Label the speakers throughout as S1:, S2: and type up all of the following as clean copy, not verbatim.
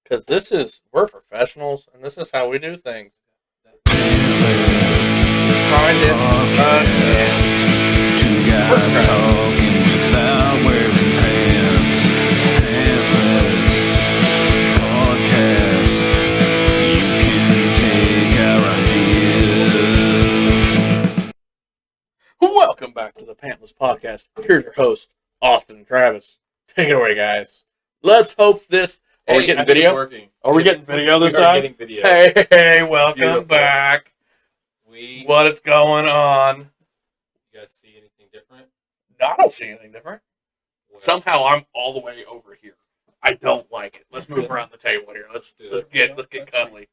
S1: Because we're professionals, and this is how we do things. Try this again.
S2: Two guys
S1: First try.
S2: talking without wearing pants. Pantless podcast. You can take our ideas.
S1: Welcome back to the Pantless podcast. Here's your host, Austin and Travis. Take it away, guys. Let's hope this. Are we getting video?
S3: Working.
S1: Are we getting video this
S3: We are
S1: time?
S3: getting video.
S1: Hey, welcome
S3: Beautiful.
S1: back.
S3: You
S1: What is going on?
S3: guys see anything different?
S1: No, I don't see anything different.
S3: What?
S1: Somehow I'm all the way over here. I don't like it. Let's move around the table here. Let's get cuddly.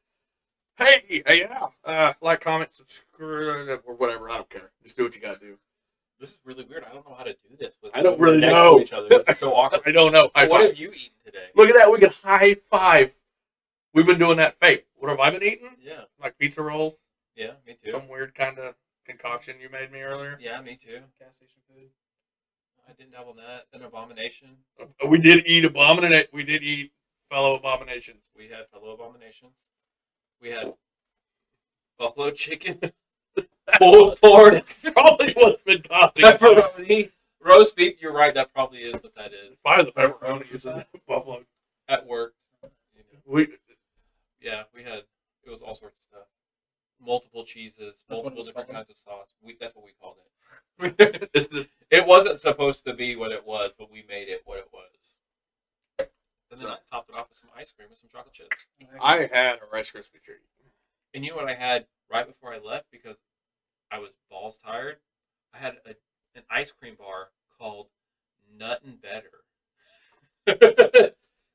S1: Hey, yeah. Like, comment, subscribe, or whatever. I don't care. Just do what you gotta do.
S3: This is really weird. I don't know how to do this.
S1: I don't
S3: we're
S1: really
S3: next
S1: know.
S3: To each other. It's so awkward.
S1: I don't know.
S3: So what have you eaten today?
S1: Look at that. We can high five. We've been doing that fake. What have I been eating?
S3: Yeah.
S1: Like pizza rolls.
S3: Yeah, me too.
S1: Some weird kind of concoction you made me earlier.
S3: Yeah, me too. Gas station food. I didn't dabble in that. An abomination.
S1: We did eat abomination. We did eat fellow abominations.
S3: We had fellow abominations. We had buffalo chicken.
S1: Pulled pork. Probably what's been causing it.
S3: Pepperoni. Roast beef. You're right. That probably is what that is.
S1: Probably the pepperoni is in buffalo.
S3: At work.
S1: We
S3: We had, it was all sorts of stuff. Multiple cheeses, multiple different kinds of sauce. That's what we called it. It wasn't supposed to be what it was, but we made it what it was. And then I topped it off with some ice cream and some chocolate chips.
S1: I had a Rice Krispie treat.
S3: And you know what I had right before I left because I was balls tired? I had an ice cream bar called Nuttin' Better.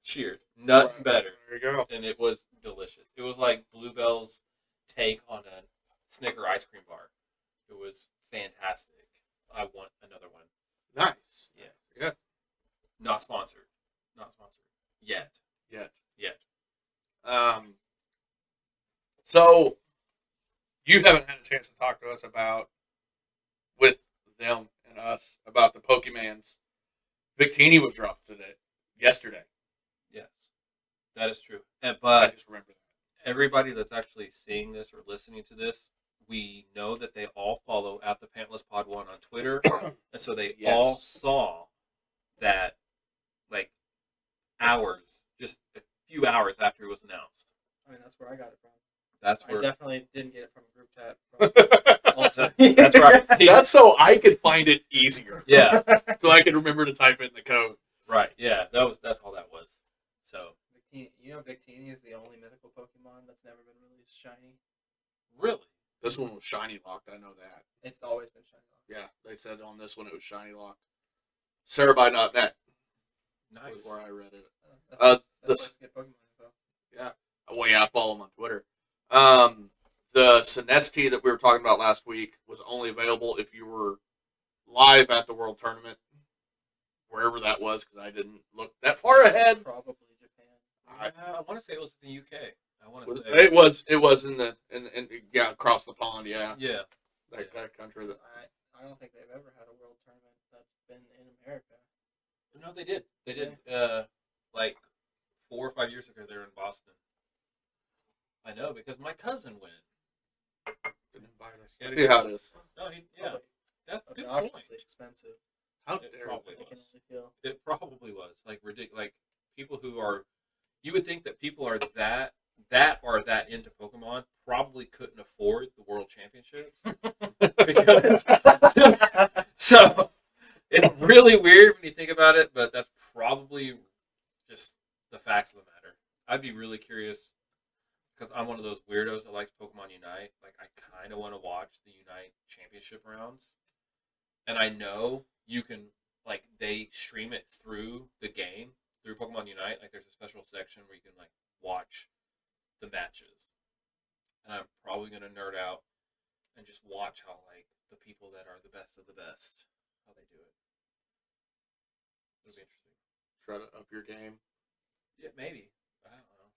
S3: Cheers. Nuttin' Better.
S1: There you go.
S3: And it was delicious. It was like Bluebell's take on a Snicker ice cream bar. It was fantastic. I want another one.
S1: Nice.
S3: Yeah. Not sponsored. Not sponsored. Yet.
S1: So you haven't had a chance to talk to us with them and us about the Pokemans. Victini was dropped yesterday.
S3: Yes. That is true.
S1: I
S3: But
S1: just remember
S3: everybody that's actually seeing this or listening to this, we know that they all follow at the Pantless Pod 1 on Twitter. And so they
S1: Yes.
S3: all saw that, like, just a few hours after it was announced.
S4: I mean, that's where I got it from.
S3: That's
S4: I
S3: where.
S4: definitely didn't get it from a group chat.
S1: that.
S4: Also,
S3: That's right.
S1: That's so I could find it easier.
S3: Yeah.
S1: So I could remember to type in the code.
S3: Right. Yeah. That's all that was. So
S4: Victini, Victini is the only mythical Pokemon that's never been released shiny.
S3: really,
S1: This one was shiny locked. I know that.
S4: It's always been shiny.
S1: Yeah, they said on this one it was shiny locked. Cerebi.net
S3: nice.
S1: was where I read it.
S4: That's
S1: Uh,
S4: that's where I get Pokemon info.
S1: Yeah. Well, yeah, I follow them on Twitter. The Sinesti that we were talking about last week was only available if you were live at the World Tournament, wherever that was, because I didn't look that far ahead.
S4: Probably Japan.
S3: I want to say it was the UK. I want to say
S1: It was in across the pond, yeah.
S3: Yeah.
S1: That country that
S4: I don't think they've ever had a world tournament that's been in America.
S3: No, they did. They did. Like 4 or 5 years ago, they were in Boston. I know because my cousin went.
S1: didn't invite us. See how it is.
S3: No, yeah. That's a good point.
S4: Obnoxiously expensive.
S1: How
S3: It
S1: dare
S3: probably
S4: I can
S3: was.
S4: only feel.
S3: It probably was like ridiculous. Like people who are, you would think that people are that are that into Pokemon probably couldn't afford the World Championships. Because, so it's really weird when you think about it, but that's probably just the facts of the matter. I'd be really curious because I'm one of those weirdos that likes Pokemon Unite. Like I kind of want to watch the Unite Championship rounds, and I know you can like they stream it through the game through Pokemon Unite. Like there's a special section where you can like watch the matches, and I'm probably gonna nerd out and just watch how like the people that are the best of the best how they do it. It'll be interesting.
S1: Try to up your game.
S3: Yeah, maybe. I don't know.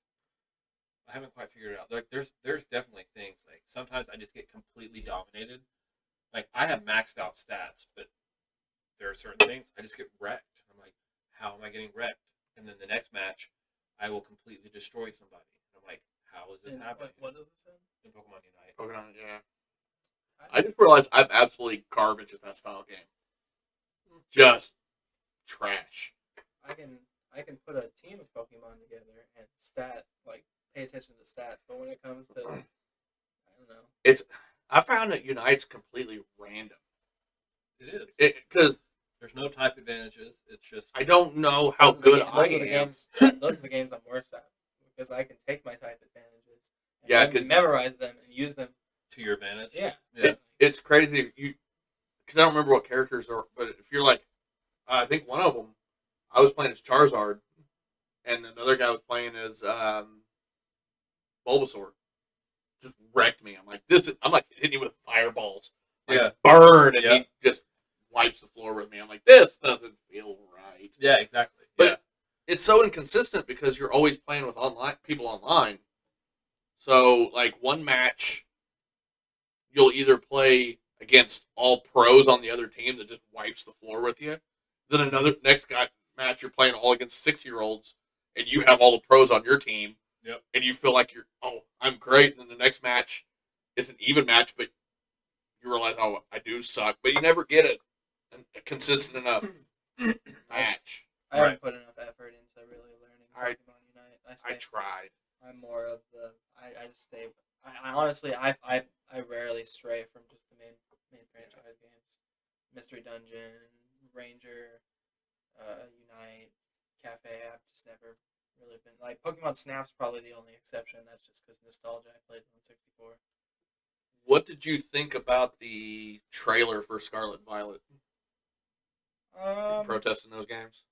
S3: I haven't quite figured it out. Like, there's definitely things like sometimes I just get completely dominated. Like I have maxed out stats, but there are certain things I just get wrecked. I'm like, how am I getting wrecked? And then the next match, I will completely destroy somebody. And I'm like, how is this happening?
S4: What does it say?
S3: In Pokemon Unite.
S1: Pokemon, yeah. I just realized I'm absolutely garbage at that style game. Just trash.
S4: I can put a team of Pokemon together and pay attention to stats, but when it comes to I don't know.
S1: I found that Unite's completely random.
S3: It is.
S1: Because
S3: There's no type advantages. It's just
S1: I don't know how good I am.
S4: Those are the games I'm worst at because I can take my type advantages and
S1: Yeah,
S4: memorize them and use them
S3: to your advantage.
S4: Yeah.
S1: It's crazy because I don't remember what characters are, but if you're like, I think one of them, I was playing as Charizard, and another guy was playing as Bulbasaur. Just wrecked me. I'm like, I'm like hitting you with fireballs. Like, burn, and he just wipes the floor with me. I'm like, this doesn't feel right.
S3: Yeah, exactly.
S1: But it's so inconsistent because you're always playing with people online. So, like, one match, you'll either play against all pros on the other team that just wipes the floor with you. Then next match, you're playing all against 6-year-olds, and you have all the pros on your team.
S3: Yep.
S1: And you feel like I'm great. And then the next match, it's an even match, but you realize, I do suck. But you never get a consistent enough match.
S4: I haven't put enough effort into really learning Pokemon Unite.
S1: I tried.
S4: I'm more of the. I just stay. I honestly, I rarely stray from just the main franchise games. Mystery Dungeon, Ranger, Unite, Cafe. I've just never really been like Pokemon Snap's probably the only exception. That's just because nostalgia. I played on 64.
S1: What did you think about the trailer for Scarlet and Violet? Protesting those games?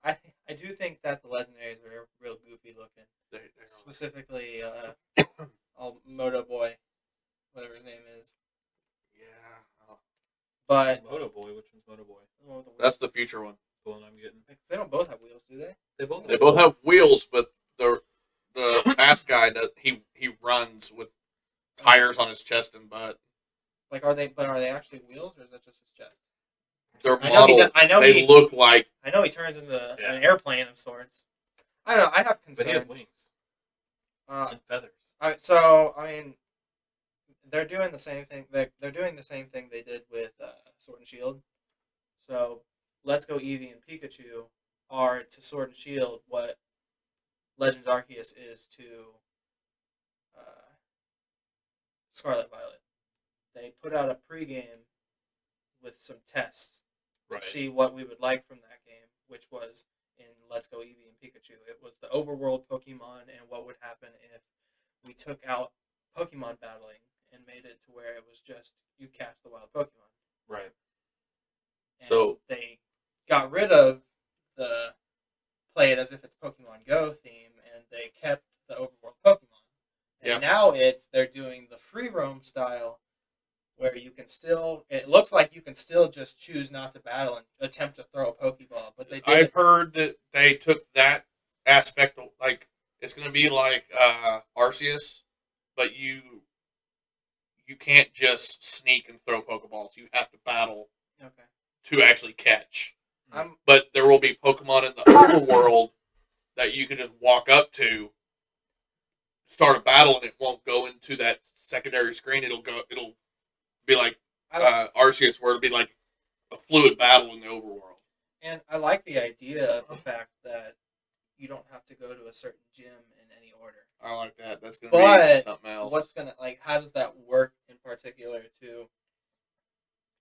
S4: I do think that the legendaries are real goofy looking.
S1: They're
S4: Specifically, Moto Boy, whatever his name is.
S1: Yeah.
S4: But
S3: Moto Boy, which one's Moto Boy?
S1: That's the future one.
S3: The one I'm getting.
S4: They don't both have wheels, do they?
S3: They both
S1: have wheels, but the fast guy he runs with tires on his chest and butt.
S4: Like, are they actually wheels, or is that just his chest?
S1: They're modeled. They look like.
S4: I know he turns into an airplane of sorts. I don't know. I have concerns.
S3: But he has wings and feathers.
S4: So I mean, they're doing the same thing. They're doing the same thing they did with Sword and Shield. So Let's Go Eevee and Pikachu are to Sword and Shield what Legends Arceus is to Scarlet Violet. They put out a pregame with some tests to see what we would like from that game, which was in Let's Go Eevee and Pikachu. It was the overworld Pokemon and what would happen if we took out Pokemon battling and made it to where it was just you catch the wild Pokemon.
S3: Right.
S4: And
S1: so
S4: they got rid of the play it as if it's Pokemon Go theme, and they kept the overworld Pokemon. And now they're doing the free roam style, where you can still. It looks like you can still just choose not to battle and attempt to throw a Pokeball, but they.
S1: I've heard that they took that aspect of, like, it's going to be like Arceus, but you can't just sneak and throw Pokeballs. You have to battle to actually catch. But there will be Pokemon in the overworld that you can just walk up to, start a battle, and it won't go into that secondary screen. It'll be like Arceus, where it'll be like a fluid battle in the overworld.
S4: And I like the idea of the fact that you don't have to go to a certain gym in any order.
S1: I like that. That's going to be something else.
S4: How does that work in particular to,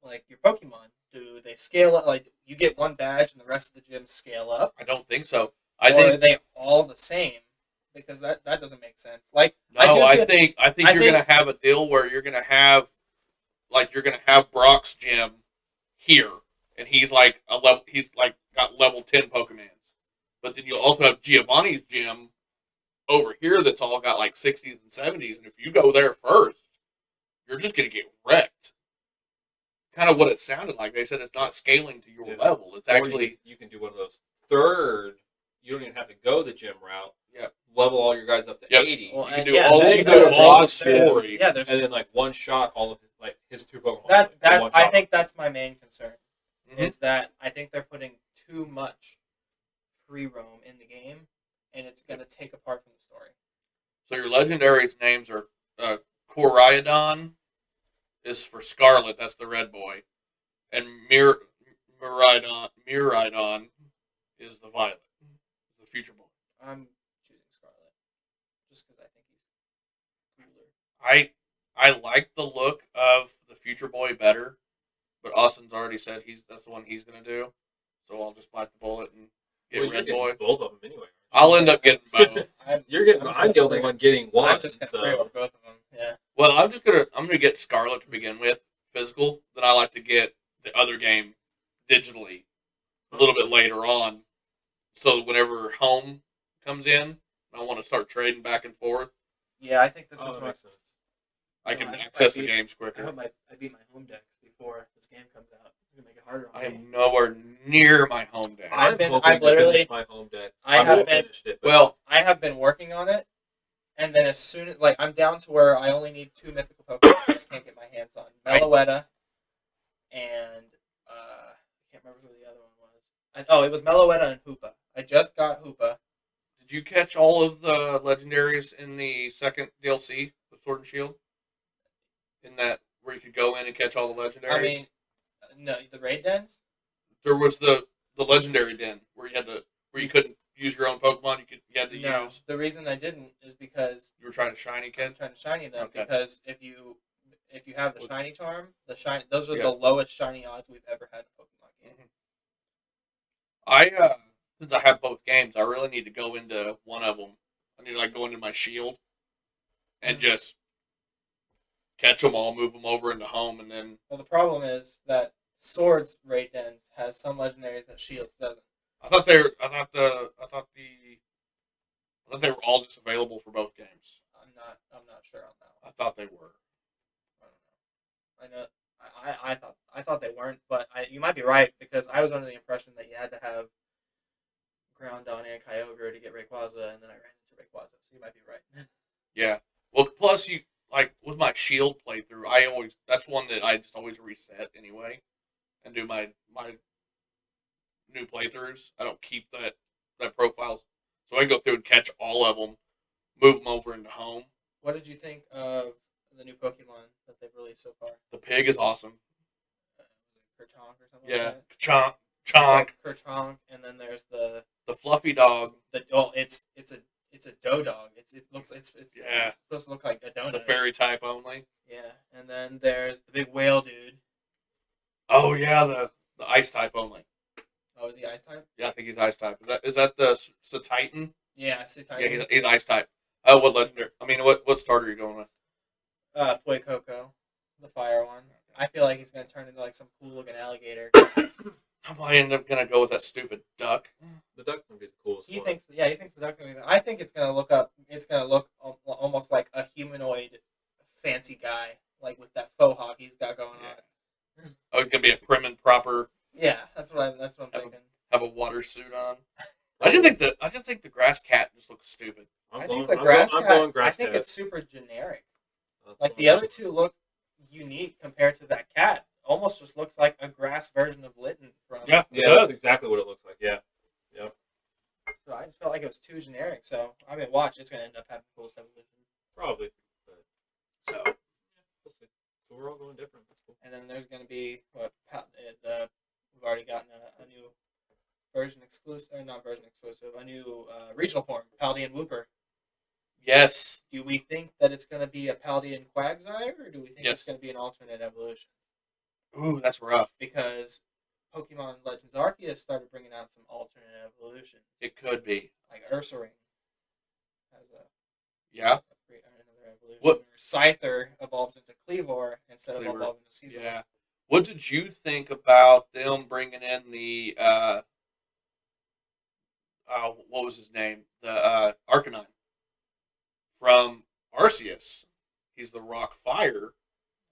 S4: like, your Pokemon? Do they scale up? Like, you get one badge and the rest of the gyms scale up?
S1: I don't think so.
S4: Are they all the same? Because that doesn't make sense. Like,
S1: I think you're going to have a deal where you're going to have, like, you're going to have Brock's gym here, and he's like got level 10 Pokemons. But then you'll also have Giovanni's gym over here that's all got like 60s and 70s, and if you go there first, you're just going to get wrecked. Kind of what it sounded like. They said it's not scaling to your level. It's actually...
S3: You can do one of those third... You don't even have to go the gym route.
S1: Yeah.
S3: Level all your guys up to 80.
S1: Well, you can do all the story.
S4: Yeah,
S3: and then, like, one shot all of his two Pokemon.
S4: I think that's my main concern. Is that I think they're putting too much free roam in the game, and it's gonna take apart from the story.
S1: So your legendaries names are Coriodon is for Scarlet. That's the red boy, and Miridon is the violet, the future boy.
S4: I'm choosing Scarlet just because I think he's cooler.
S1: I like the look of the future boy better, but Austin's already said that's the one he's gonna do. So I'll just bite the bullet and get
S3: Well, you're
S1: red
S3: getting
S1: boy.
S3: both of them anyway.
S1: I'll end up getting both.
S4: I'm
S3: I'm the only one getting one.
S4: I'm just gonna agree with both of them. Yeah.
S1: Well, I'm gonna get Scarlet to begin with, physical. Then I like to get the other game digitally a little bit later on. So whenever home comes in, I want to start trading back and forth.
S4: Yeah, I think this is
S3: that
S4: what
S3: makes sense.
S1: I can
S4: I
S1: access the
S4: beat-
S1: games
S4: I
S1: quicker.
S4: hope I beat my home decks before this game comes out. I'm gonna make it harder on
S1: I
S4: me.
S1: am nowhere near my home deck.
S4: I've
S3: Hoping to
S4: literally-
S3: finish my home deck.
S4: I
S3: I've
S4: have
S3: finished it. But
S1: Well,
S4: I have been working on it, and then as soon as I'm down to where I only need 2 mythical Pokemon that I can't get my hands on,
S1: Right.
S4: Meloetta, and I can't remember who the other one was. It was Meloetta and Hoopa. I just got Hoopa.
S1: did you catch all of the legendaries in the second DLC with Sword and Shield? In that where you could go in and catch all the legendaries.
S4: I mean, no, the raid dens.
S1: There was the legendary den where you couldn't use your own Pokemon. You had to
S4: No,
S1: use.
S4: the reason I didn't is because
S1: You were trying to shiny
S4: I'm
S1: kid.
S4: trying to shiny them.
S1: Okay.
S4: Because if you have the
S1: Well,
S4: shiny charm, those are
S1: yeah.
S4: the lowest shiny odds we've ever had in a Pokemon game.
S1: I since I have both games, I really need to go into one of them. I need to go into my Shield and just catch them all, move them over into home, and then
S4: Well, the problem is that Swords raid dens has some legendaries that Shields doesn't.
S1: I thought they were all just available for both games.
S4: I'm not sure on that one.
S1: I thought they were.
S4: I don't know. I thought they weren't, but you might be right because I was under the impression that you had to have Groundon and Kyogre to get Rayquaza, and then I ran into Rayquaza, so you might be right.
S1: Yeah. Well, plus you with my Shield playthrough, that's one that I just always reset anyway, and do my new playthroughs. I don't keep that profile, so I can go through and catch all of them, move them over into home.
S4: What did you think of the new Pokemon that they've released so far?
S1: The pig is awesome.
S4: Kerchonk or something
S1: Yeah,
S4: like that?
S1: Chonk,
S4: It's
S1: Chonk,
S4: like Kerchonk, and then there's the
S1: fluffy dog,
S4: it's a dough dog. It's
S1: Yeah.
S4: supposed to look like a donut.
S1: the fairy type only.
S4: Yeah, and then there's the big whale dude.
S1: Oh yeah, the ice type only.
S4: Oh, is he ice type?
S1: Yeah, I think he's ice type. Is that the Titan?
S4: Yeah, I see type.
S1: Yeah, he's ice type. Oh, what legendary? I mean, what starter are you going with?
S4: Fuecoco, the fire one. I feel like he's gonna turn into like some cool looking alligator.
S1: I might end up gonna go with that stupid duck.
S3: the duck's gonna be the coolest
S4: He
S3: one.
S4: thinks the duck. I think it's gonna look almost like a humanoid, fancy guy, like with that faux hawk he's got going on.
S1: Oh, it's gonna be a prim and proper.
S4: Yeah, that's what I'm thinking.
S1: Have a water suit on. I just think the grass cat just looks stupid.
S4: I think the grass cat. I think it's super generic. Like the other two look unique compared to that cat. Almost just looks like a grass version of Litten from.
S1: Yeah.
S3: Yeah, that's exactly what it looks like. Yeah.
S4: So I just felt like it was too generic. So I mean, watch, it's gonna end up having cool evolution.
S3: Probably. But,
S4: So
S3: we'll see. So we're all going different. That's cool.
S4: and then there's gonna be we've already gotten a new version exclusive, or not version exclusive, a new regional form, Paldean Wooper.
S1: Yes.
S4: Do we think that it's gonna be a Paldean Quagsire, or do we think
S1: Yes.
S4: it's gonna be an alternate evolution?
S1: Ooh, that's rough.
S4: Because Pokemon Legends Arceus started bringing out some alternate evolutions,
S1: It could be.
S4: like Ursaring has
S1: Yeah.
S4: another evolution.
S1: What-
S4: Or Scyther evolves into Cleavor instead of
S1: Cleavor.
S4: evolving to Caesar.
S1: Yeah. What did you think about them bringing in the what was his name? The Arcanine from Arceus. He's the Rock Fire.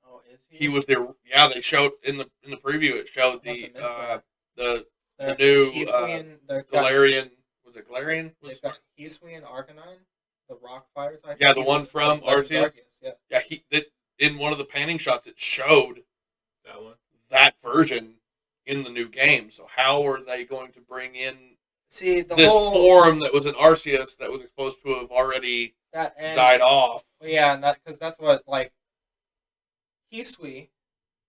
S4: Oh, is he?
S1: He was there. Yeah, they showed in the preview. It showed
S4: Must have missed
S1: the
S4: that.
S1: the new
S4: They've got,
S1: Galarian. Was it Galarian?
S4: they've got Hisui and Arcanine, the Rock Fire type.
S1: Yeah, the
S4: Hisui
S1: one
S4: is
S1: from
S4: Legends
S1: Arceus.
S4: Yeah.
S1: Yeah, in one of the panning shots, it showed
S3: That one.
S1: that version in the new game. So how are they going to bring in
S4: See the
S1: this
S4: whole
S1: form that was in Arceus that was supposed to have already
S4: that and
S1: died off.
S4: yeah, and because that's what like Hisui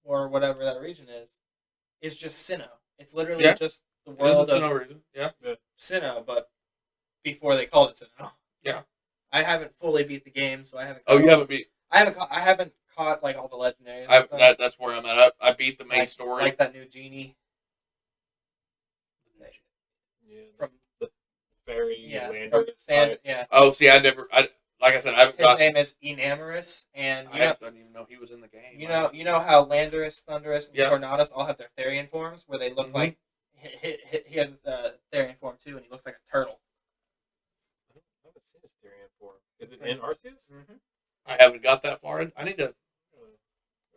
S4: or whatever that region is just Sinnoh. It's literally
S1: Yeah.
S4: just the
S1: It
S4: world
S1: isn't
S4: of
S1: no reason. Yeah.
S4: Sinnoh, but before they called it Sinnoh.
S1: Yeah.
S4: I haven't fully beat the game, so I haven't.
S1: Oh, you haven't beat.
S4: I haven't caught like all the legendaries. And stuff.
S1: That's where I'm at. I beat the main
S4: like,
S1: story.
S4: like that new genie.
S3: Yeah,
S4: From
S3: the fairy
S4: yeah,
S3: lander.
S4: yeah.
S1: Oh, see, like I said, I haven't
S4: His
S1: got.
S4: name is Enamorous, and
S1: I didn't even know he was in the game.
S4: you know how Landorus, Thundurus, and
S1: Yeah.
S4: Tornadus all have their Therian forms, where they look
S1: Mhm.
S4: like he has the Therian form too, and he looks like a turtle.
S3: I haven't seen his Therian form. Is it in Arceus?
S4: Mm-hmm.
S1: I haven't got that far. I need to.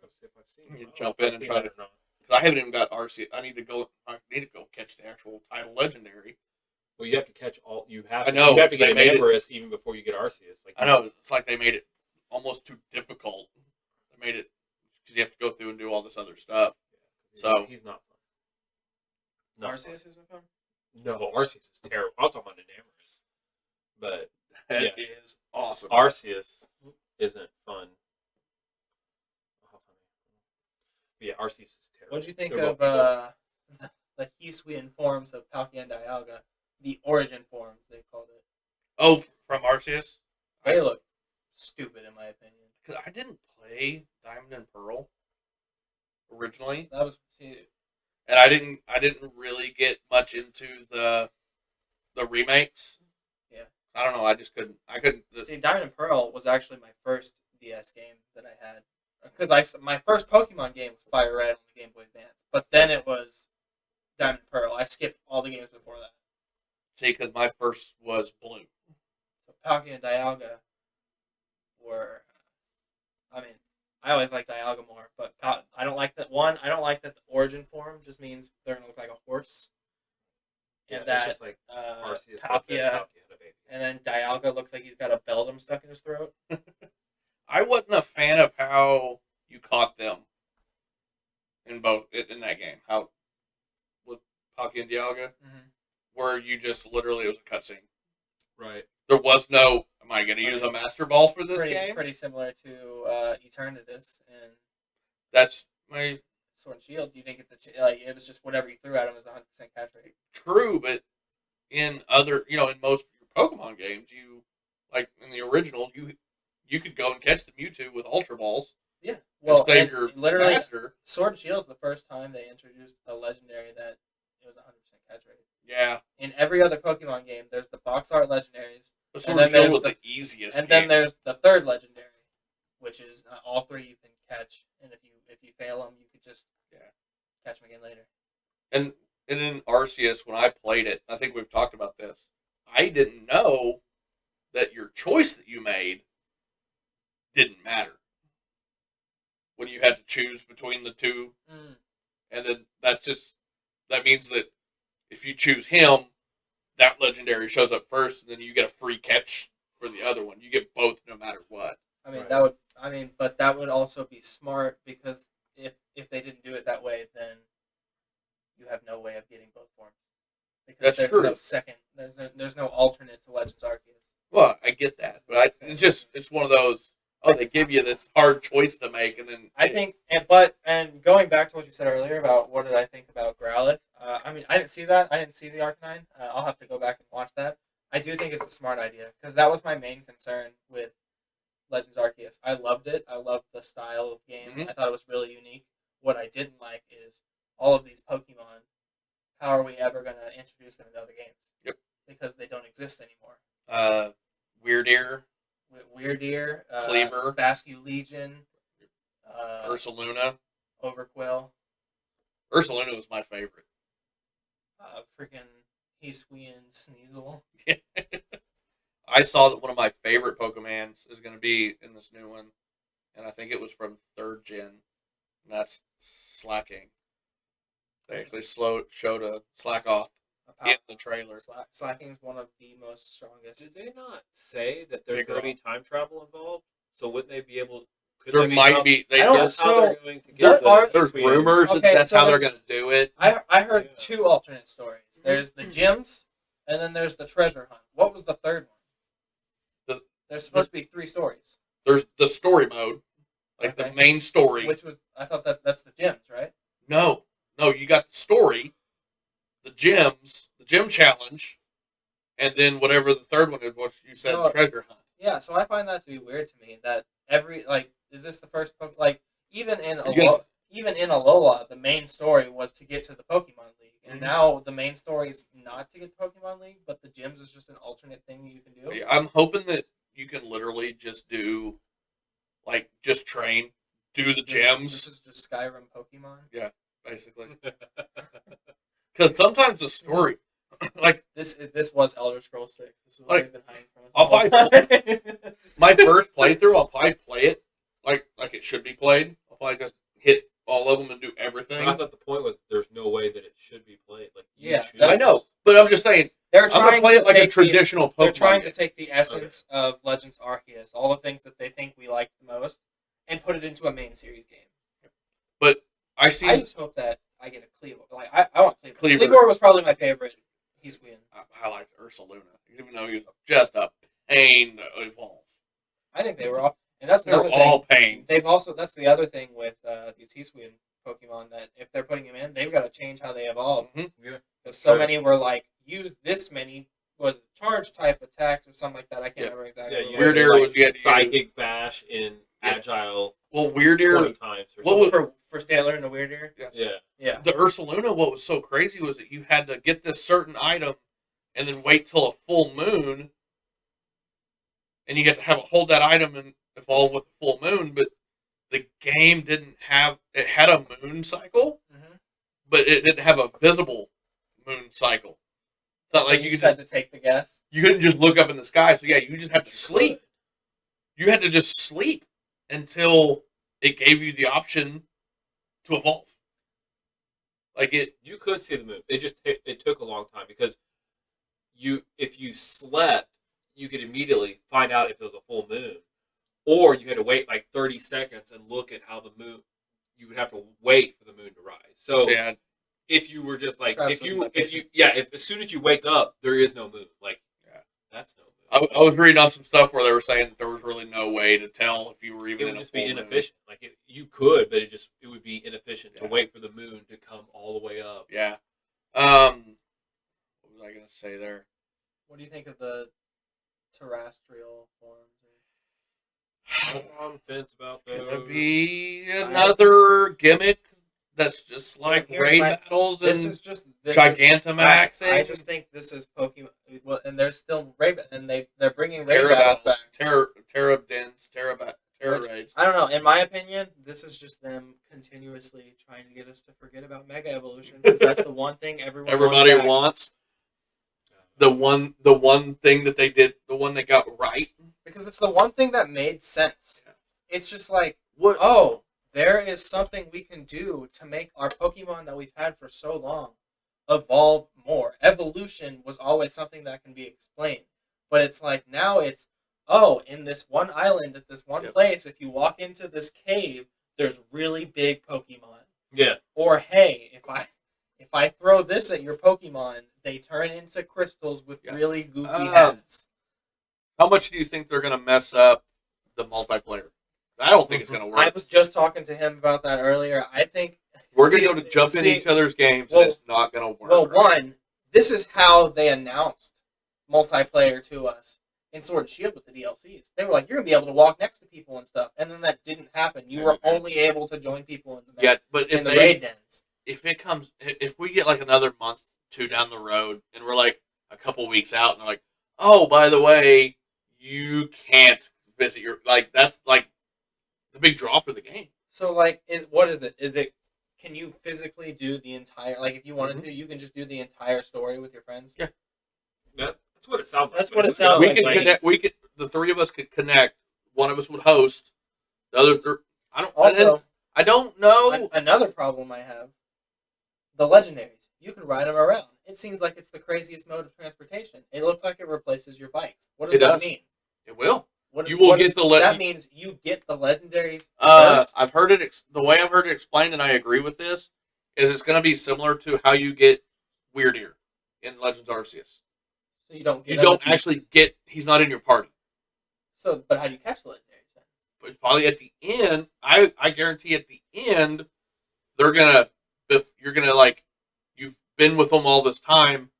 S3: Let's see if I've seen
S1: You
S3: it.
S1: jump
S3: I've
S1: in and
S3: seen
S1: try
S3: that
S1: to-
S3: or not.
S1: Because I haven't even got RC. I need to go catch the actual title legendary.
S3: Well, you have to catch all. You have.
S1: I know,
S3: You have to get
S1: they
S3: an
S1: made it-
S3: Amorous even before you get Arceus. Like
S1: I know it's like they made it almost too difficult. They made it because you have to go through and do all this other stuff. So-
S3: he's not fun. No,
S4: Arceus isn't fun.
S3: No, Arceus is terrible. I was talking about an Amorous, but
S1: That is awesome.
S3: Arceus isn't fun. Oh, funny. But yeah, Arceus is terrible.
S4: What do you think
S3: They're
S4: of
S3: both evil.
S4: the Hisuian forms of Palkia and Dialga? The origin forms, they called it.
S1: Oh, from Arceus.
S4: They look stupid, in my opinion.
S1: Because I didn't play Diamond and Pearl originally,
S4: That was see,
S1: and I didn't really get much into the remakes.
S4: Yeah.
S1: I don't know. I just couldn't. I couldn't.
S4: Diamond and Pearl was actually my first DS game that I had. Because my first Pokemon game was Fire Red on the Game Boy Advance, but then it was Diamond and Pearl. I skipped all the games before that.
S1: See, because my first was Blue.
S4: So Palkia and Dialga were, I mean, I always like Dialga more, but I don't like that one. I don't like that the origin form just means they're gonna look like a horse,
S3: Yeah,
S4: and
S3: it's
S4: that
S3: just like Arceus.
S4: Palkia,
S3: had a baby.
S4: and then Dialga looks like he's got a Beldum stuck in his throat.
S1: I wasn't a fan of how you caught them in that game. How with Palkia and Dialga,
S4: Mm-hmm.
S1: where you just literally it was a cutscene.
S3: Right.
S1: There was no. Am I going to use a Master Ball for this
S4: Pretty,
S1: game?
S4: pretty similar to Eternatus and
S1: That's my
S4: Sword and Shield. You didn't get the like it was just whatever you threw at him was 100% catch rate.
S1: true, but in other, in most of your Pokemon games, you like in the original, you could go and catch the Mewtwo with Ultra Balls
S4: Yeah,
S1: and
S4: well,
S1: save
S4: and
S1: your
S4: literally
S1: master.
S4: Sword and Shield is the first time they introduced a legendary that it was 100% catch rate.
S1: Yeah,
S4: In every other Pokemon game, there's the box art legendaries,
S1: but
S4: And
S1: Sword
S4: then
S1: and Shield
S4: there's
S1: was
S4: the-
S1: the easiest.
S4: and
S1: game.
S4: then there's the third legendary, which is all three you can catch, and if you fail them, you could just catch them again later.
S1: And in Arceus, when I played it, I think we've talked about this. I didn't know that your choice that you made didn't matter when you had to choose between the two, and then that means that if you choose him, that legendary shows up first, and then you get a free catch for the other one. You get both no matter what.
S4: I mean
S3: Right.
S4: but that would also be smart because if they didn't do it that way, then you have no way of getting both forms. Because
S1: That's
S4: there's
S1: true.
S4: no second, there's no alternate to Legends Arceus.
S1: Well, I get that, but it's one of those. Oh, they give you this hard choice to make, and then
S4: I think, and going back to what you said earlier about what did I think about Growlithe, I mean, I didn't see that. I didn't see the Arcanine. I'll have to go back and watch that. I do think it's a smart idea because that was my main concern with Legends Arceus. I loved it. I loved the style of game.
S1: Mhm.
S4: I thought it was really unique. What I didn't like is all of these Pokemon. How are we ever going to introduce them into other games?
S1: Yep.
S4: Because they don't exist anymore.
S1: Weirdeer,
S4: Weirdeer,
S1: Cleaver.
S4: Basque Legion,
S1: Ursaluna.
S4: Overquill.
S1: Ursaluna was my favorite.
S4: Freaking Hisuian Sneasel.
S1: I saw that one of my favorite Pokemans is going to be in this new one, and I think it was from 3rd gen, and that's Slacking. They actually showed a Slack off in the trailer.
S4: Slacking is one of the most strongest.
S3: Did they not say that there's
S1: Figure
S3: going to be
S1: out.
S3: time travel involved? So wouldn't they be able? Could
S1: There
S3: they
S1: might
S3: how-
S1: be.
S4: I don't-
S3: That's how they're
S4: so
S3: going to
S4: there
S3: get the.
S4: are-
S1: There's
S3: Hisuian.
S1: rumors that
S4: Okay,
S1: that's
S4: so
S1: how they're
S4: there's-
S1: going to do it.
S4: I heard
S3: Yeah.
S4: 2 alternate stories. There's the gyms, And then there's the treasure hunt. What was the third one?
S1: The-
S4: There's supposed to be 3 stories.
S1: There's the story mode, like
S4: Okay.
S1: the main story.
S4: Which was, I thought that's the gems, right?
S1: No, you got the story, the gems, the gem challenge, and then whatever the third one is, what you said,
S4: So-
S1: treasure hunt.
S4: Yeah, so I find that to be weird to me that is this the first like even in
S1: You gotta-
S4: even in Alola, the main story was to get to the Pokemon League, and
S1: Mhm.
S4: now the main story is not to get to Pokemon League, but the gyms is just an alternate thing that you can do.
S1: Yeah, I'm hoping that you can literally just do, like, just train, do the gems,
S4: This is just Skyrim Pokemon.
S1: basically. Because sometimes the story, like,
S4: This was Elder Scrolls 6. This is what
S1: Like,
S4: they've been hiding from us.
S1: I'll
S4: the whole time.
S1: my first playthrough, I'll probably play it like it should be played. I'll probably just hit all of them and do everything.
S3: I thought the point was there's no way that it should be played. Like, you
S4: Yeah,
S3: choose.
S1: I know, but I'm just saying,
S4: They're
S1: I'm gonna
S4: trying
S1: play
S4: to
S1: it like a
S4: take
S1: traditional
S4: they're
S1: Pokemon
S4: trying
S1: game.
S4: to take the essence of Legends Arceus, all the things that they think we like the most, and put it into a main series game.
S1: But I see.
S4: I just hope that I get a Cleavor. Like I want Cleavor.
S1: Cleavor.
S4: Cleavor was probably my favorite. He's weird.
S1: I liked Ursaluna, even though he was just a pain to evolve.
S4: I think they were all, and that's
S1: They were
S4: another
S1: all
S4: thing.
S1: pains.
S4: They've also that's the other thing with these Hisuian Pokemon that if they're putting them in, they've got to change how they evolve.
S1: Mhm.
S3: Yeah.
S4: Because so
S1: Sure.
S4: many were like use this many was charge type attacks or something like that. I can't
S1: Yeah.
S4: remember exactly.
S3: Yeah,
S4: what
S3: you
S4: it
S1: Weird
S3: had
S1: Air
S3: to,
S1: was you had to use-
S3: psychic bash in
S1: Yeah.
S3: agile
S1: Well, Weird
S3: 20
S1: Ear,
S3: times or
S1: what
S3: something.
S1: was
S4: for Stantler and the Weird Ear.
S3: Yeah.
S4: Yeah.
S1: the Ursaluna? What was so crazy was that you had to get this certain item, and then wait till a full moon, and you had to hold that item and evolve with the full moon. But the game didn't have it had a moon cycle,
S4: Mm-hmm.
S1: but it didn't have a visible moon cycle. It's not
S4: So
S1: like
S4: you
S1: you
S4: just
S1: could
S4: had to take the guess.
S1: you couldn't just look up in the sky. So yeah, you just had to sleep. You had to just sleep until it gave you the option to evolve. Like it,
S3: You could see the moon. It took a long time because if you slept, you could immediately find out if it was a full moon, or you had to wait like 30 seconds and look at how the moon. You would have to wait for the moon to rise. So
S1: yeah,
S3: if you were just like
S4: Travis is my
S3: if as soon as you wake up there is no moon, like
S1: Yeah.
S3: that's no moon.
S1: I was reading on some stuff where they were saying that there was really no way to tell if you were
S3: It
S1: even
S3: would
S1: in a
S3: just be
S1: full moon.
S3: inefficient. Like you could, but it would be inefficient to
S1: Yeah.
S3: wait for the moon to come all the way up.
S1: Yeah. What was I gonna say there?
S4: What do you think of the terrestrial forms?
S3: I'm on the fence about
S1: Gonna
S3: those.
S1: be another gimmick that's just like
S4: Here's
S1: raid
S4: my-
S1: battles
S4: This
S1: and
S4: is just this
S1: Gigantamax.
S4: I just think this is Pokemon. Well, and there's still Raven, and they're bringing Raid battles back.
S1: Terrabdins, Terra
S4: Which,
S1: raids.
S4: I don't know. In my opinion, this is just them continuously trying to get us to forget about Mega Evolutions because that's the one thing
S1: Everybody
S4: wants.
S1: wants the one thing that they did, the one that got right.
S4: Because it's the one thing that made sense.
S1: Yeah.
S4: It's just like,
S1: What?
S4: oh, there is something we can do to make our Pokemon that we've had for so long evolve more. Evolution was always something that can be explained. But it's like now it's, oh, in this one island at this one
S1: Yep.
S4: place, if you walk into this cave, there's really big Pokemon.
S3: Yeah.
S4: Or hey, if I throw this at your Pokemon, they turn into crystals with
S1: Yeah.
S4: really goofy
S1: Um,
S4: heads.
S1: How much do you think they're gonna mess up the multiplayer? I don't think it's gonna
S4: I
S1: work.
S4: was just talking to him about that earlier. I think
S1: We're gonna
S4: see-
S1: go to jump in
S4: see-
S1: each other's games,
S4: well-
S1: and it's not gonna work.
S4: well, one, this is how they announced multiplayer to us in Sword and Shield with the DLCs. They were like, "You're gonna be able to walk next to people and stuff," and then that didn't happen. You were only able to join people in the
S1: Yeah, but
S4: in
S1: if
S4: the
S1: they,
S4: raid dens.
S1: if we get like another month, two down the road, and we're like a couple weeks out, and they're like, oh, by the way, you can't visit your that's like the big draw for the game.
S4: So, like, what is it? Is it? Can you physically do the entire? Like, if you wanted
S1: Mhm.
S4: to, you can just do the entire story with your friends.
S1: Yeah.
S3: That's what it sounds like.
S4: That's what it sounds
S1: We
S4: like.
S1: could connect. We could. The three of us could connect. One of us would host. The other three.
S4: Also,
S1: I don't know.
S4: another problem I have: the legendaries. You can ride them around. It seems like it's the craziest mode of transportation. It looks like it replaces your bikes. What does
S1: It
S4: that
S1: does.
S4: mean?
S1: It will.
S4: What
S1: You will get the
S4: That means you get the legendaries
S1: Uh,
S4: first.
S1: I've heard it. The way I've heard it explained, and I agree with this, is it's going to be similar to how you get Weird Ear in Legends Arceus.
S4: So you don't get
S1: You
S4: him
S1: don't
S4: until
S1: actually get. He's not in your party.
S4: So, but how do you catch the legendaries then?
S1: But probably at the end, I guarantee at the end, they're gonna, if you're gonna like, you've been with them all this time,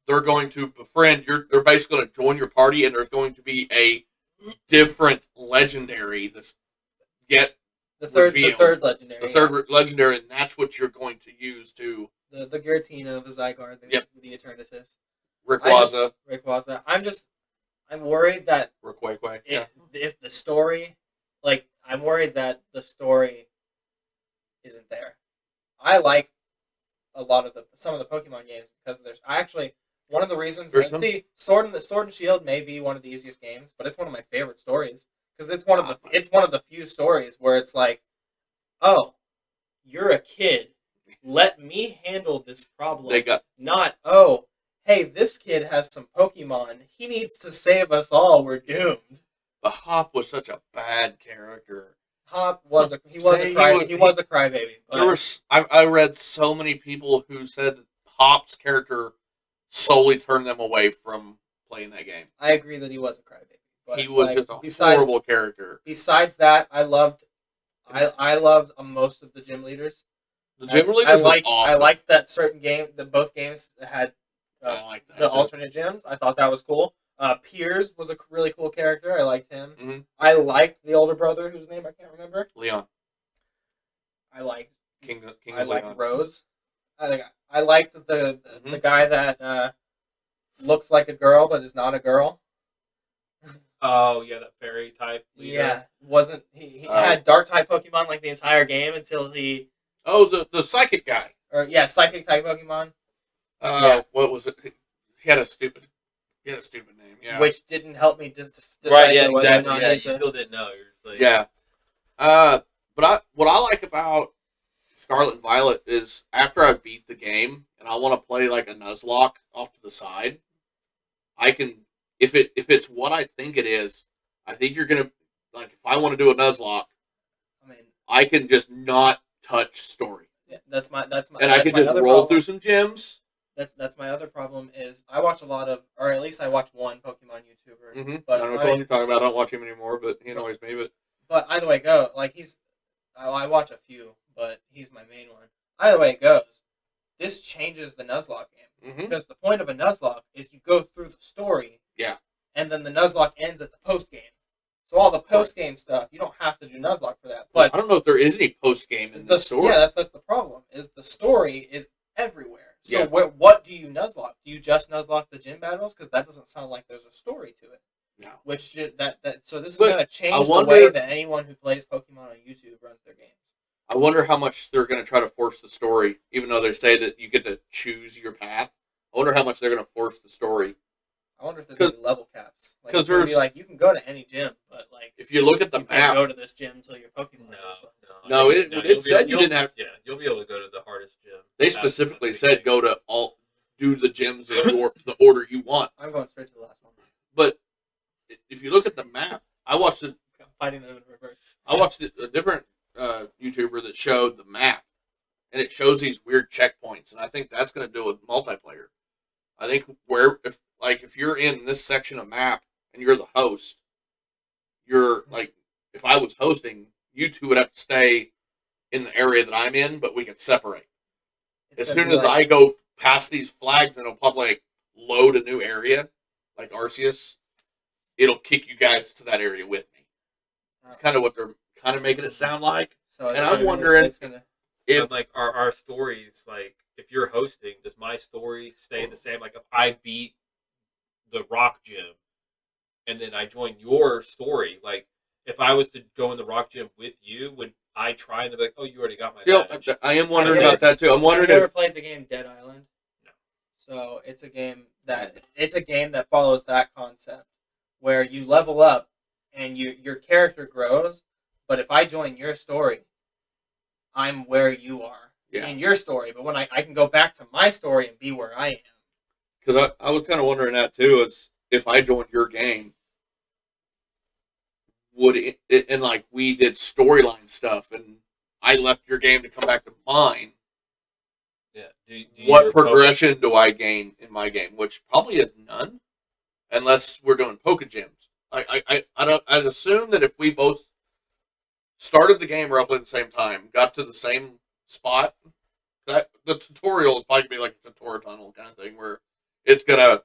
S1: they're going to befriend. They're basically going to join your party, and there's going to be a different legendary that's get
S4: The third
S1: revealed.
S4: legendary.
S1: The third legendary, and that's what you're going to use to
S4: The Giratina, the Zygarde, the Eternatus.
S1: Rayquaza,
S4: I'm worried that
S1: Rayquaza. Yeah.
S4: if the story, I'm worried that the story isn't there. I like a lot of some of the Pokemon games because one of the reasons. Sword and Shield may be one of the easiest games, but it's one of my favorite stories because it's one of the few stories where it's like, oh, you're a kid. Let me handle this problem. Not, oh, hey, this kid has some Pokemon. He needs to save us all. We're doomed.
S1: But Hop was such a bad character.
S4: Hop was a crybaby. But
S1: I read so many people who said that Hop's character solely turned them away from playing that game.
S4: I agree that he was a crybaby. But
S1: he was just a horrible character.
S4: Besides that, I loved most of the gym leaders.
S1: The gym leaders were awesome.
S4: I liked that certain game. That both games had the alternate gyms. I thought that was cool. Piers was a really cool character. I liked him.
S1: Mm-hmm.
S4: I liked the older brother whose name I can't remember.
S1: Leon.
S4: I liked
S1: King
S4: I
S1: of
S4: liked
S1: Leon.
S4: Rose. I liked the guy that looks like a girl but is not a girl.
S3: Oh yeah, that fairy type leader.
S4: Yeah, wasn't he had dark type Pokemon like the entire game until he.
S1: Oh, the psychic guy.
S4: Psychic type Pokemon.
S1: What was it? He had a stupid name. Yeah.
S4: Which didn't help me decide
S3: Right. Yeah.
S4: whether
S3: Exactly.
S4: or not
S3: Yeah. You
S4: it's
S3: still didn't know. You're like,
S1: Yeah. But what I like about Scarlet and Violet is after I beat the game and I want to play like a Nuzlocke off to the side, I can if it's what I think it is, I think you're gonna like if I want to do a Nuzlocke, I can just not touch story.
S4: Yeah, that's my
S1: and I can just roll through some gyms.
S4: That's my other problem is I watch a lot of, or at least I watch one Pokemon YouTuber.
S1: Mm-hmm.
S4: But
S1: I don't know what you're talking about. I don't watch him anymore, but he annoys me.
S4: But either way it goes, I watch a few, but he's my main one. Either way it goes, this changes the Nuzlocke game.
S1: Mm-hmm.
S4: Because the point of a Nuzlocke is you go through the story.
S1: Yeah.
S4: And then the Nuzlocke ends at the post game. So all the post game stuff, you don't have to do Nuzlocke for that. But
S1: I don't know if there is any post game in the story.
S4: Yeah, that's the problem. Is the story is everywhere. So what do you Nuzlocke? Do you just Nuzlocke the gym battles? Because that doesn't sound like there's a story to it.
S1: No.
S4: So this is going to change the way that anyone who plays Pokemon on YouTube runs their games.
S1: I wonder how much they're going to try to force the story, even though they say that you get to choose your path. I wonder how much they're going to force the story.
S4: I wonder if there's going to be level caps.
S1: Because there's
S4: you can go to any gym, but
S1: if you look at the
S4: you
S1: map,
S4: can't go to this gym until your Pokemon.
S1: No, it said you didn't have.
S3: Yeah, you'll be able to go to the hardest gym.
S1: They specifically said go to do the gyms in the order you want.
S4: I'm going straight to the last one.
S1: But if you look at the map, I'm
S4: fighting them in reverse.
S1: I watched a different YouTuber that showed the map, and it shows these weird checkpoints, and I think that's going to do with multiplayer. I think if you're in this section of map and you're the host, you're like, if I was hosting, you two would have to stay in the area that I'm in, but we can separate. As soon as I go past these flags and it'll pop like load a new area, like Arceus, it'll kick you guys to that area with me. It's kind of what they're kind of making it sound like. So I'm wondering if
S3: like our stories, like if you're hosting, does my story stay the same? Like if I beat the Rock Gym and then I join your story, like if I was to go in the Rock Gym with you, would I try and be like, oh, you already got my badge?
S1: I am wondering about that too. I'm wondering
S4: if you ever played the game Dead Island?
S3: No.
S4: So it's a game that follows that concept where you level up and your character grows, but if I join your story, I'm where you are in your story. But when I can go back to my story and be where I am.
S1: Because I was kind of wondering that too. It's if I joined your game, would it and like we did storyline stuff, and I left your game to come back to mine.
S3: Yeah.
S1: What progression do I gain in my game? Which probably is none. unless we're doing Poke Gyms. I'd assume that if we both started the game roughly at the same time, got to the same spot, that the tutorial is probably gonna be like a tutorial tunnel kind of thing where it's gonna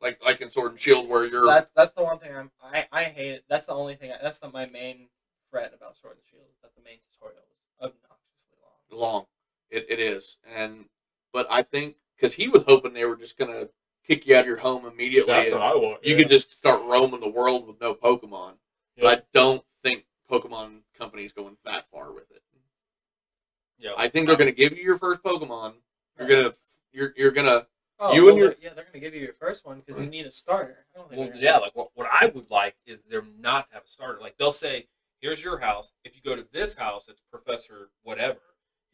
S1: like in Sword and Shield where you're
S4: That's the one thing I hate it. That's the only thing. That's my main fret about Sword and Shield. That the main tutorial is obnoxiously long.
S1: long. It is, but I think because he was hoping they were just gonna kick you out of your home immediately,
S3: That's
S1: and
S3: what I want.
S1: you could just start roaming the world with no Pokemon.
S3: Yeah.
S1: But I don't think Pokemon Company's going that far with it.
S3: Yeah.
S1: I think they're gonna give you your first Pokemon. You're gonna
S4: Oh,
S1: You and your-
S4: they're gonna give you your first one because you need a starter. I don't think
S3: Well,
S4: they're
S3: yeah,
S4: gonna-
S3: like what I would like is them not to have a starter. Like they'll say, "Here's your house. If you go to this house, it's Professor whatever.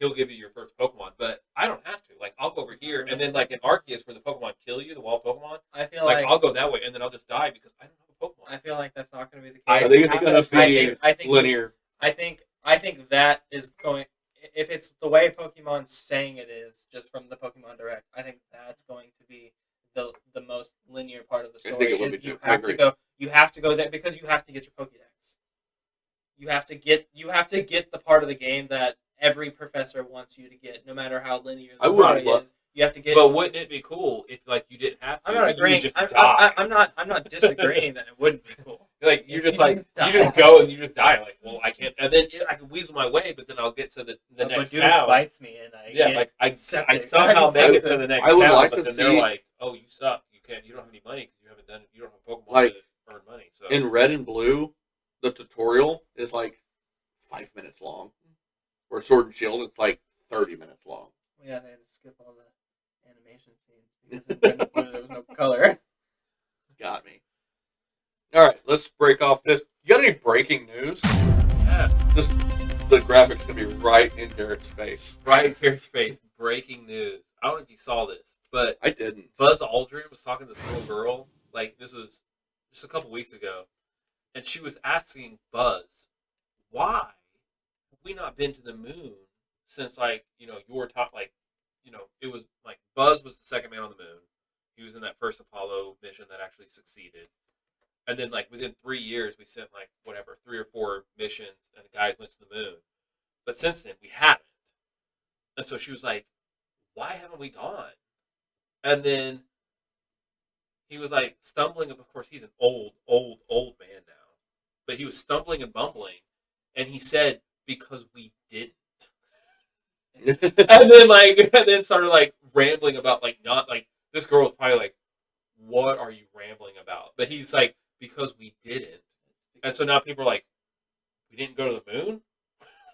S3: He'll give you your first Pokemon." But I don't have to. Like I'll go over here, and then like in Arceus, where the Pokemon kill you, the wild Pokemon.
S4: I feel
S3: Like
S4: like
S3: I'll go that way, and then I'll just die because I don't have a Pokemon.
S4: I feel like that's not going to be the case.
S1: I think it's gonna be
S4: I think
S1: linear.
S4: I think that is going. If it's the way Pokemon's saying it is, just from the Pokemon Direct, I think that's going to be the most linear part of the
S1: I think
S4: story.
S1: it would
S4: Is
S1: be
S4: you
S1: too. I
S4: have to
S1: agree.
S4: go. You have to go there because you have to get your Pokédex. You have to get the part of the game that every professor wants you to get, no matter how linear
S1: I
S4: the
S1: would
S4: story
S1: love-
S4: is. You have to get.
S3: But wouldn't it be cool if like you didn't have to?
S4: I'm not
S3: but you would
S4: agreeing.
S3: just
S4: I'm
S3: die.
S4: not disagreeing that it wouldn't be cool.
S3: Like you
S4: If
S3: just
S4: you
S3: like
S4: just die.
S3: you just go and you just die. Like, well, I can't, and then I can weasel my way, but then I'll get to the
S4: But
S3: next
S4: dude
S3: town.
S4: bites me and I
S3: Yeah,
S4: get
S3: like I
S4: septic.
S3: somehow make it to the next
S1: I would
S3: town,
S1: like
S3: but
S1: to
S3: then
S1: see-
S3: they're like, "Oh, you suck. You don't have any money because you don't have a Pokemon
S1: Like,
S3: to earn money." So
S1: In Red and Blue, the tutorial is like 5 minutes long. Where Sword and Shield, it's like 30 minutes long.
S4: Yeah, they had to skip all the animation scenes because in Red and Blue there was no color.
S1: Got me. All right, let's break off this. You got any breaking news?
S3: yes,
S1: This the graphics gonna be right in Garrett's face.
S3: right here's face breaking news. I don't know if you saw this, but
S1: I didn't.
S3: Buzz Aldrin was talking to this little girl. Like this was just a couple weeks ago, and she was asking Buzz, "Why have we not been to the moon since your top it was like Buzz was the second man on the moon. He was in that first Apollo mission that actually succeeded, and then like within 3 years we sent like whatever 3 or 4 missions, and the guys went to the moon. But since then we haven't." And so she was like, "Why haven't we gone?" And then he was like stumbling. Of course, he's an old man now, but he was stumbling and bumbling, and he said, "Because we didn't." And then started like rambling about like not like this girl was probably like, "What are you rambling about?" But he's like, "Because we didn't." And so now people are like, "We didn't go to the moon."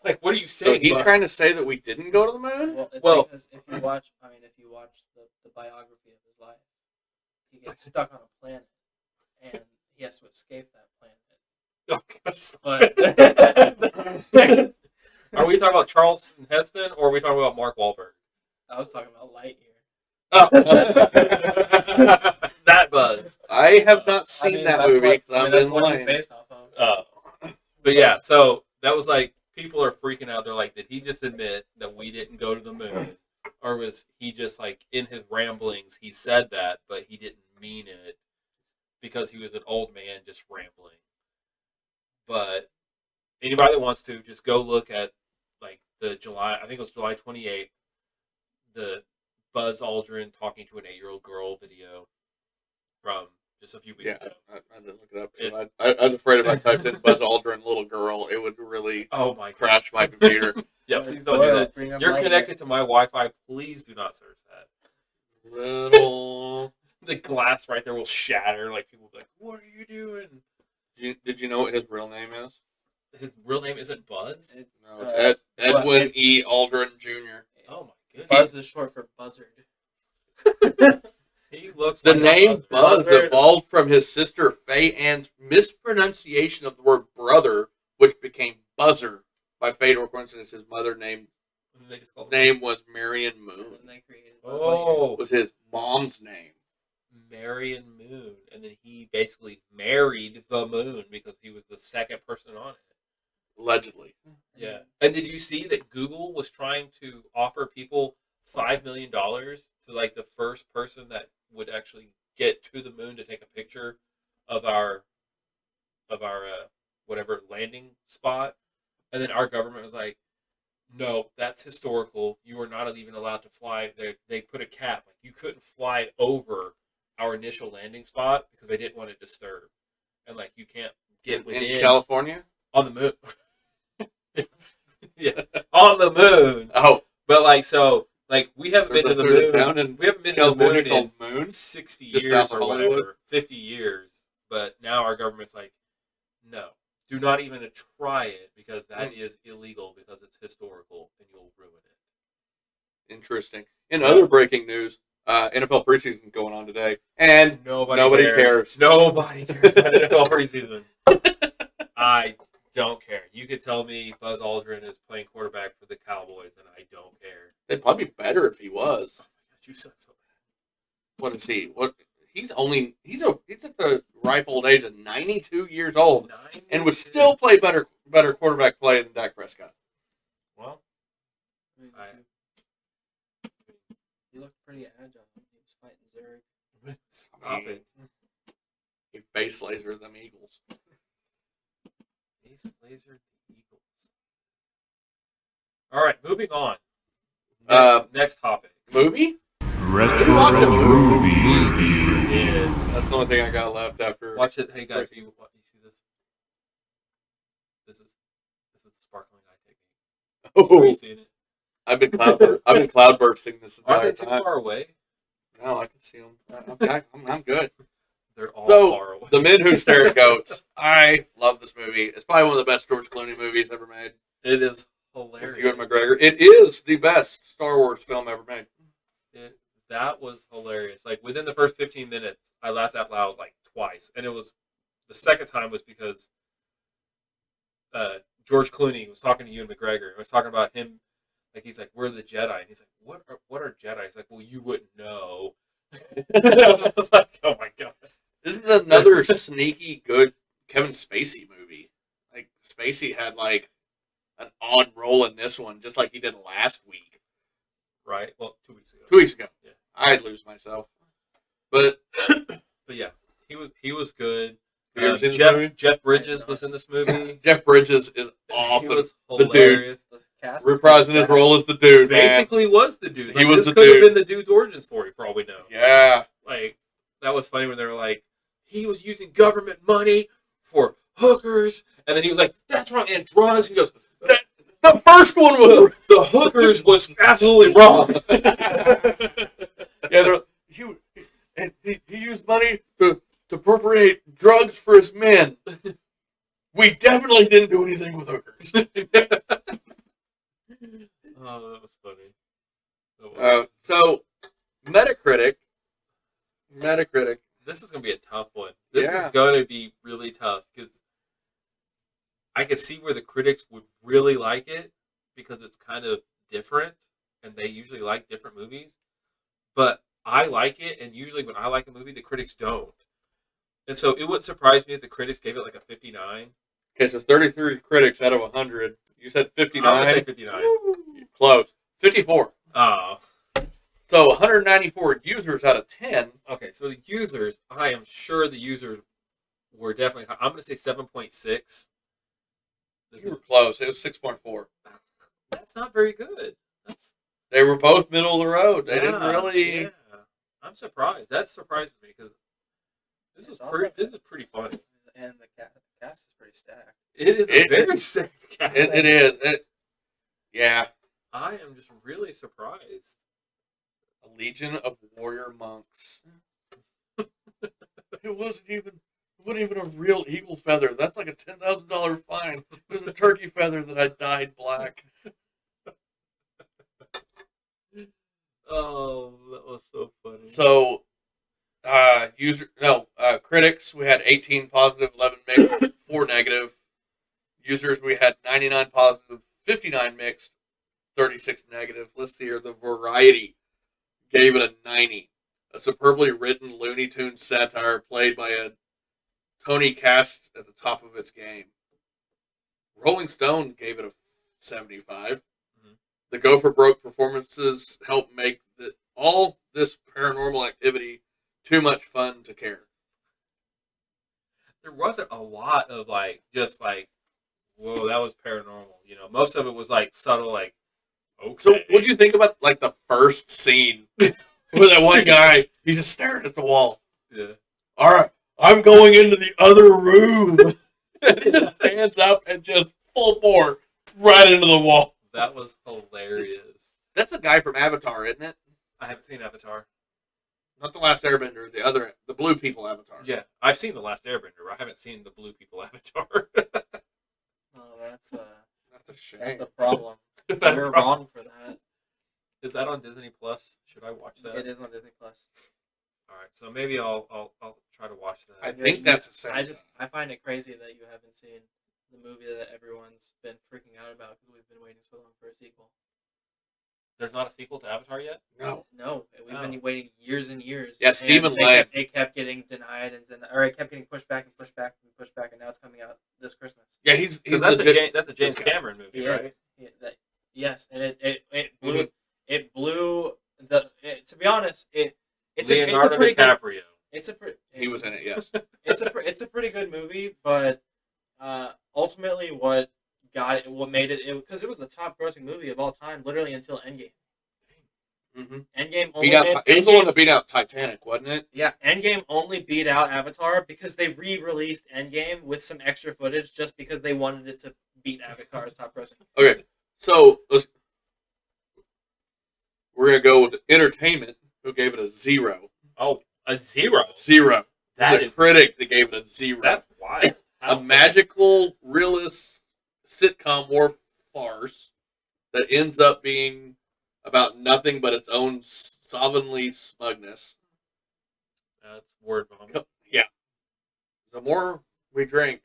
S3: Like, what are you
S1: So
S3: saying?
S1: he's
S3: bud?
S1: trying to say that we didn't go to the moon?
S4: Well, it's
S3: Well-
S4: because if you watch the biography of his life, he gets stuck on a planet and he has to escape that planet. But
S3: Are we talking about Charleston Heston or are we talking about Mark Wahlberg?
S4: I was talking about Lightyear.
S3: Oh. That Buzz.
S1: I have not seen
S4: I mean,
S1: that
S4: that's
S1: movie
S4: what-
S1: because I'm
S4: that's
S1: in
S4: what he's
S1: line.
S4: based off of.
S3: But yeah, so that was like, people are freaking out. They're like, did he just admit that we didn't go to the moon? Or was he just like, in his ramblings, he said that, but he didn't mean it because he was an old man just rambling? But anybody that wants to, just go look at like the July, I think it was July 28th, the Buzz Aldrin talking to an 8-year-old girl video from just a few weeks
S1: Yeah,
S3: ago.
S1: I didn't look it up. So I was afraid if I typed in Buzz Aldrin little girl, it would really
S3: Oh my god.
S1: crash my computer.
S3: Yeah, please don't do that.
S4: Bring up
S3: You're
S4: Lightyear.
S3: connected to my Wi-Fi. Please do not search that.
S1: Little.
S3: The glass right there will shatter. Like people will be like, "What are you doing?"
S1: Did you know what his real name is?
S3: His real name isn't Buzz.
S4: It's,
S1: No,
S4: uh,
S1: Edwin
S4: it's-
S1: E. Aldrin Jr.
S3: Oh my goodness.
S4: Buzz is short for buzzard.
S3: He looks
S1: The
S3: like a
S1: name Buzz
S3: Buzzard.
S1: evolved from his sister Faye Ann's mispronunciation of the word brother, which became Buzzer by fate or coincidence. His mother name
S3: And they just call him
S1: name was Marion Moon.
S4: And they created Buzz Lightyear.
S3: Oh,
S1: Was his mom's name.
S3: Marion Moon, and then he basically married the moon because he was the second person on it.
S1: Allegedly.
S3: Yeah. And did you see that Google was trying to offer people $5 million to like the first person that would actually get to the moon to take a picture of our whatever landing spot, and then our government was like, no, that's historical. You are not even allowed to fly. They put a cap. Like, you couldn't fly over our initial landing spot because they didn't want to disturb. And like, you can't get within
S1: in California
S3: on the moon. Yeah, on the moon.
S1: Oh,
S3: But like, so like, we haven't
S1: there's
S3: been
S1: a
S3: to the
S1: there's a
S3: moon.
S1: town in
S3: We haven't been to the
S1: California
S3: moon
S1: called
S3: in
S1: Moon.
S3: 60
S1: just
S3: years
S1: south
S3: or
S1: of Hollywood.
S3: whatever, 50 years. But now our government's like, no, do not even try it because that is illegal because it's historical and you'll ruin it.
S1: Interesting. In other breaking news, NFL preseason going on today, and nobody cares.
S3: Nobody cares about NFL preseason. I don't care. You could tell me Buzz Aldrin is playing quarterback for the Cowboys, and I don't care.
S1: It'd probably be better if he was.
S3: Oh my God, you suck so bad.
S1: What is he? What he's at the ripe old age of 92 years old, and would still play better quarterback play than Dak Prescott.
S3: Well,
S4: I mean, he looked pretty agile. He was fighting Zurich.
S3: stop it.
S1: He face laser them Eagles.
S3: Face laser the Eagles. All right, moving on. Next topic.
S1: Movie?
S2: Retro
S1: Watch a
S2: movie review.
S3: Yeah.
S1: That's the only thing I got left after.
S3: Watch it. Hey guys, you see this? This is the sparkling eye technique. Are
S1: Oh,
S3: you seeing it?
S1: I've been cloud bursting this
S3: Are
S1: entire
S3: they too
S1: time.
S3: far away?
S1: No, I can see them. I'm good.
S3: They're all
S1: So,
S3: far away.
S1: The Men Who Stare at Goats. I love this movie. It's probably one of the best George Clooney movies ever made.
S3: It is
S1: With
S3: hilarious.
S1: Ewan McGregor. It is the best Star Wars film ever made.
S3: That was hilarious. Like, within the first 15 minutes, I laughed out loud like twice, and it was the second time was because George Clooney was talking to Ewan McGregor. He was talking about him, like, he's like, "We're the Jedi," and he's like, "What are Jedi?" He's like, "Well, you wouldn't know." I was like, "Oh my god!"
S1: Isn't it another sneaky good Kevin Spacey movie? Like, Spacey had like an odd role in this one, just like he did last week.
S3: Right? Well, 2 weeks ago.
S1: 2 weeks ago.
S3: Yeah.
S1: I'd lose myself. But
S3: But yeah, he was good.
S1: have you ever seen this movie?
S3: Jeff Bridges was in this movie.
S1: Jeff Bridges is
S3: He
S1: awesome.
S3: was
S1: The dude.
S3: hilarious.
S4: The cast
S1: Reprising his role as the dude, man.
S3: Basically, was the dude.
S1: He
S3: Like,
S1: was
S3: this
S1: the
S3: could have
S1: dude.
S3: been the dude's origin story for all we know.
S1: Yeah.
S3: Like, that was funny when they were like, he was using government money for hookers, and then he was like, "That's wrong," and drugs. He goes,
S1: The first one was
S3: the hookers was absolutely wrong.
S1: yeah. He used money to appropriate drugs for his men. We definitely didn't do anything with hookers.
S3: Oh, that was funny. That was-
S1: So, Metacritic.
S3: This is gonna be a tough one. This
S1: Yeah.
S3: is gonna be really tough because I could see where the critics would really like it because it's kind of different, and they usually like different movies. But I like it, and usually when I like a movie, the critics don't. And so it wouldn't surprise me if the critics gave it like a 59.
S1: Okay, so 33 critics out of 100. You said
S3: I'm gonna
S1: 59.
S3: say 59.
S1: Close. 54.
S3: Oh,
S1: So 194 users out of 10.
S3: okay. So the users, I am sure the users were definitely. I'm gonna say 7.6.
S1: You were close. It was 6.4.
S3: That's not very good.
S1: They were both middle of the road. They didn't really.
S3: Yeah. I'm surprised. That surprises me because this is pretty funny.
S4: and the cast is pretty stacked.
S3: It is a very stacked cast.
S1: It is. Yeah.
S3: I am just really surprised.
S1: A legion of warrior monks. It wasn't even a real eagle feather. That's like a $10,000 fine. It was a turkey feather that I dyed black.
S3: Oh, that was so funny.
S1: So, critics, we had 18 positive, 11 mixed, 4 negative. Users, we had 99 positive, 59 mixed, 36 negative. Let's see here. The Variety gave it a 90. A superbly written Looney Tunes satire played by a Tony cast at the top of its game. Rolling Stone gave it a 75.
S3: Mhm.
S1: The Go for Broke performances helped make all this paranormal activity too much fun to care.
S3: There wasn't a lot of just whoa, that was paranormal. You know, most of it was like subtle, like okay.
S1: So, what'd you think about like the first scene with that one guy? He's just staring at the wall.
S3: Yeah.
S1: All right, I'm going into the other room. And he just stands up and just full bore right into the wall.
S3: That was hilarious.
S1: That's the guy from Avatar, isn't it?
S3: I haven't seen Avatar.
S1: Not the Last Airbender, the Blue People Avatar.
S3: Yeah, I've seen The Last Airbender. I haven't seen the Blue People Avatar.
S4: Oh, that's
S1: That's a shame.
S4: that's a problem.
S3: Is that a
S4: You're
S3: problem?
S4: wrong for that.
S3: Is that on Disney Plus? Should I watch that?
S4: It is on Disney Plus.
S3: All right, so maybe I'll try to watch that.
S1: I think that's the same.
S4: I find it crazy that you haven't seen the movie that everyone's been freaking out about because we've been waiting so long for a sequel.
S3: There's not a sequel to Avatar yet?
S1: No.
S4: No, we've been waiting years and years.
S1: Yeah,
S4: and
S1: Stephen
S4: they
S1: Lang.
S4: kept getting denied or it kept getting pushed back and pushed back and pushed back, and now it's coming out this Christmas.
S1: Yeah, he's
S3: That's
S1: legit.
S3: that's a James
S1: this guy.
S3: Cameron movie,
S4: Yeah,
S3: right?
S4: yes, and it blew
S1: Mhm.
S4: it blew to be honest, it's
S3: Leonardo
S4: a pretty good,
S3: DiCaprio.
S1: He was in it, yes.
S4: it's a pretty good movie, but ultimately what made it because it was the top grossing movie of all time, literally until Endgame.
S1: Mm-hmm.
S4: Endgame only
S1: It was the one that beat out Titanic, wasn't it?
S4: Yeah, Endgame only beat out Avatar because they re-released Endgame with some extra footage just because they wanted it to beat Avatar's top grossing.
S1: Okay, so we're going to go with entertainment, who gave it a 0.
S3: Oh, a 0.
S1: 0.
S3: That
S1: That's
S3: is-
S1: a critic that gave it a 0.
S3: That's wild.
S1: A magical, realist sitcom war farce that ends up being about nothing but its own slovenly smugness.
S3: That's word vomit.
S1: Yeah. The more we drink,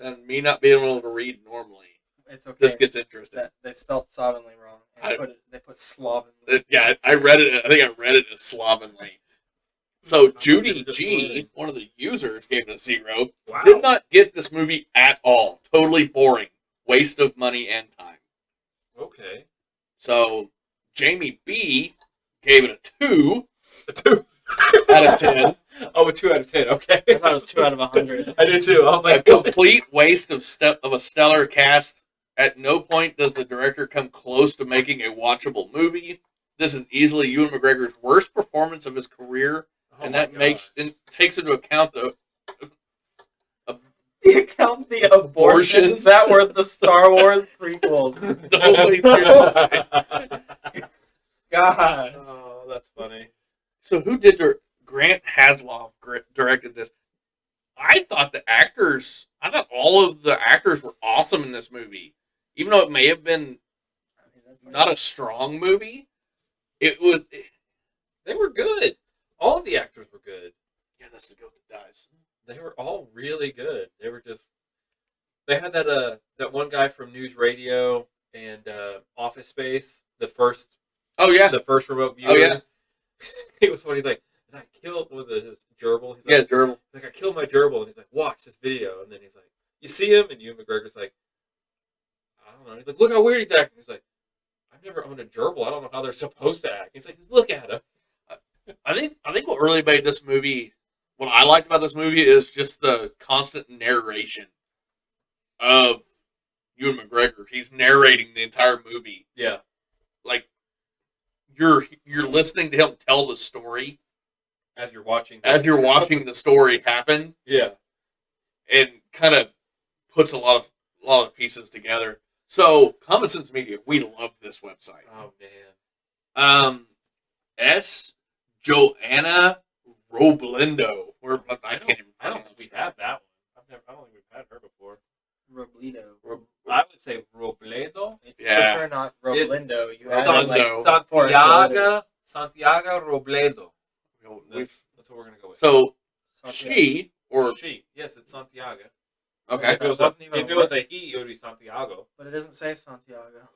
S1: and me not being able to read normally,
S4: It's okay.
S1: this gets interesting.
S4: that they spelled slovenly wrong. And they put slovenly.
S1: Yeah, I read it. I think I read it as slovenly. So Judy
S3: just
S1: G,
S3: slurring.
S1: one of the users, gave it a 0.
S3: Wow.
S1: Did not get this movie at all. Totally boring. Waste of money and time.
S3: Okay.
S1: So Jamie B gave it a 2
S3: A 2
S1: out of 10.
S3: Oh, a 2 out of 10. Okay.
S4: I thought it was 2 out of 100.
S3: I did too. I was
S1: A
S3: like,
S1: complete waste of a stellar cast. At no point does the director come close to making a watchable movie. This is easily Ewan McGregor's worst performance of his career, and that takes into account the
S4: The abortions that were the Star Wars prequels.
S1: Holy shit.
S4: God.
S3: Oh, that's funny.
S1: So who did Grant Hasloff directed this? I thought all of the actors were awesome in this movie. Even though it may have been not a strong movie, they
S3: were good. All of the actors were good.
S1: Yeah, that's the goat that dies.
S3: They were all really good. They were just. They had that one guy from News Radio and Office Space. The first remote viewer.
S1: Oh yeah.
S3: He was funny. He's like, and I killed. Was it his gerbil? He's
S1: Yeah,
S3: like,
S1: gerbil.
S3: Like, I killed my gerbil, and he's like, watch this video, and then he's like, you see him, and Ewan McGregor's like, I don't know. He's like, look how weird he's acting. He's like, I've never owned a gerbil. I don't know how they're supposed to act. He's like, look at him.
S1: I think what really made this movie, what I liked about this movie is just the constant narration of Ewan McGregor. He's narrating the entire movie.
S3: Yeah.
S1: Like you're listening to him tell the story
S3: As you're watching
S1: the story happen,
S3: Yeah.
S1: and kind of puts a lot of pieces together. So Common Sense Media, we love this website.
S3: Oh man.
S1: S. Joanna Robledo. I can't even.
S3: I don't think we have that one. I don't think we've had her before.
S4: Robledo.
S3: I would say Robledo.
S4: It's
S1: Yeah.
S4: for sure not Robledo. You
S1: Roblendo.
S4: added like four
S3: Santiago Robledo.
S1: We've-
S3: That's what we're gonna go with.
S1: So
S4: Santiago.
S1: she or
S3: She. Yes, it's Santiago.
S1: okay.
S3: If it was,
S4: That wasn't even
S3: if
S4: a
S3: it was
S4: word.
S3: a he, it would be Santiago.
S4: But it doesn't say Santiago.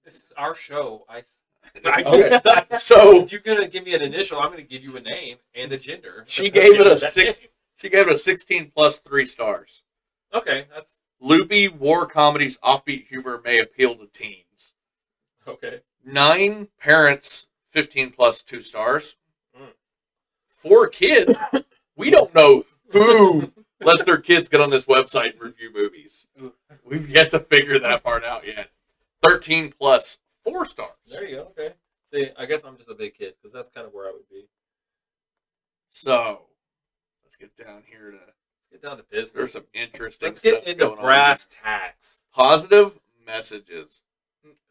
S3: This is our show.
S1: Okay. So
S3: If you're gonna give me an initial, I'm gonna give you a name and a gender.
S1: she gave it a
S3: That
S1: 6.
S3: name.
S1: She gave it a 16 plus 3 stars.
S3: Okay, that's
S1: Loopy war comedies, offbeat humor may appeal to teens.
S3: okay.
S1: 9 parents, 15 plus 2 stars.
S3: Mm.
S1: for kids. We don't know who lets their kids get on this website and review movies. We've yet to figure that part out yet. 13 plus, 4 stars.
S3: There you go. Okay. See, I guess I'm just a big kid because that's kind of where I would be.
S1: So, let's get down here to.
S3: Get down to business.
S1: There's some interesting
S3: Let's get
S1: stuff
S3: into
S1: going
S3: brass
S1: on.
S3: tacks.
S1: Positive messages.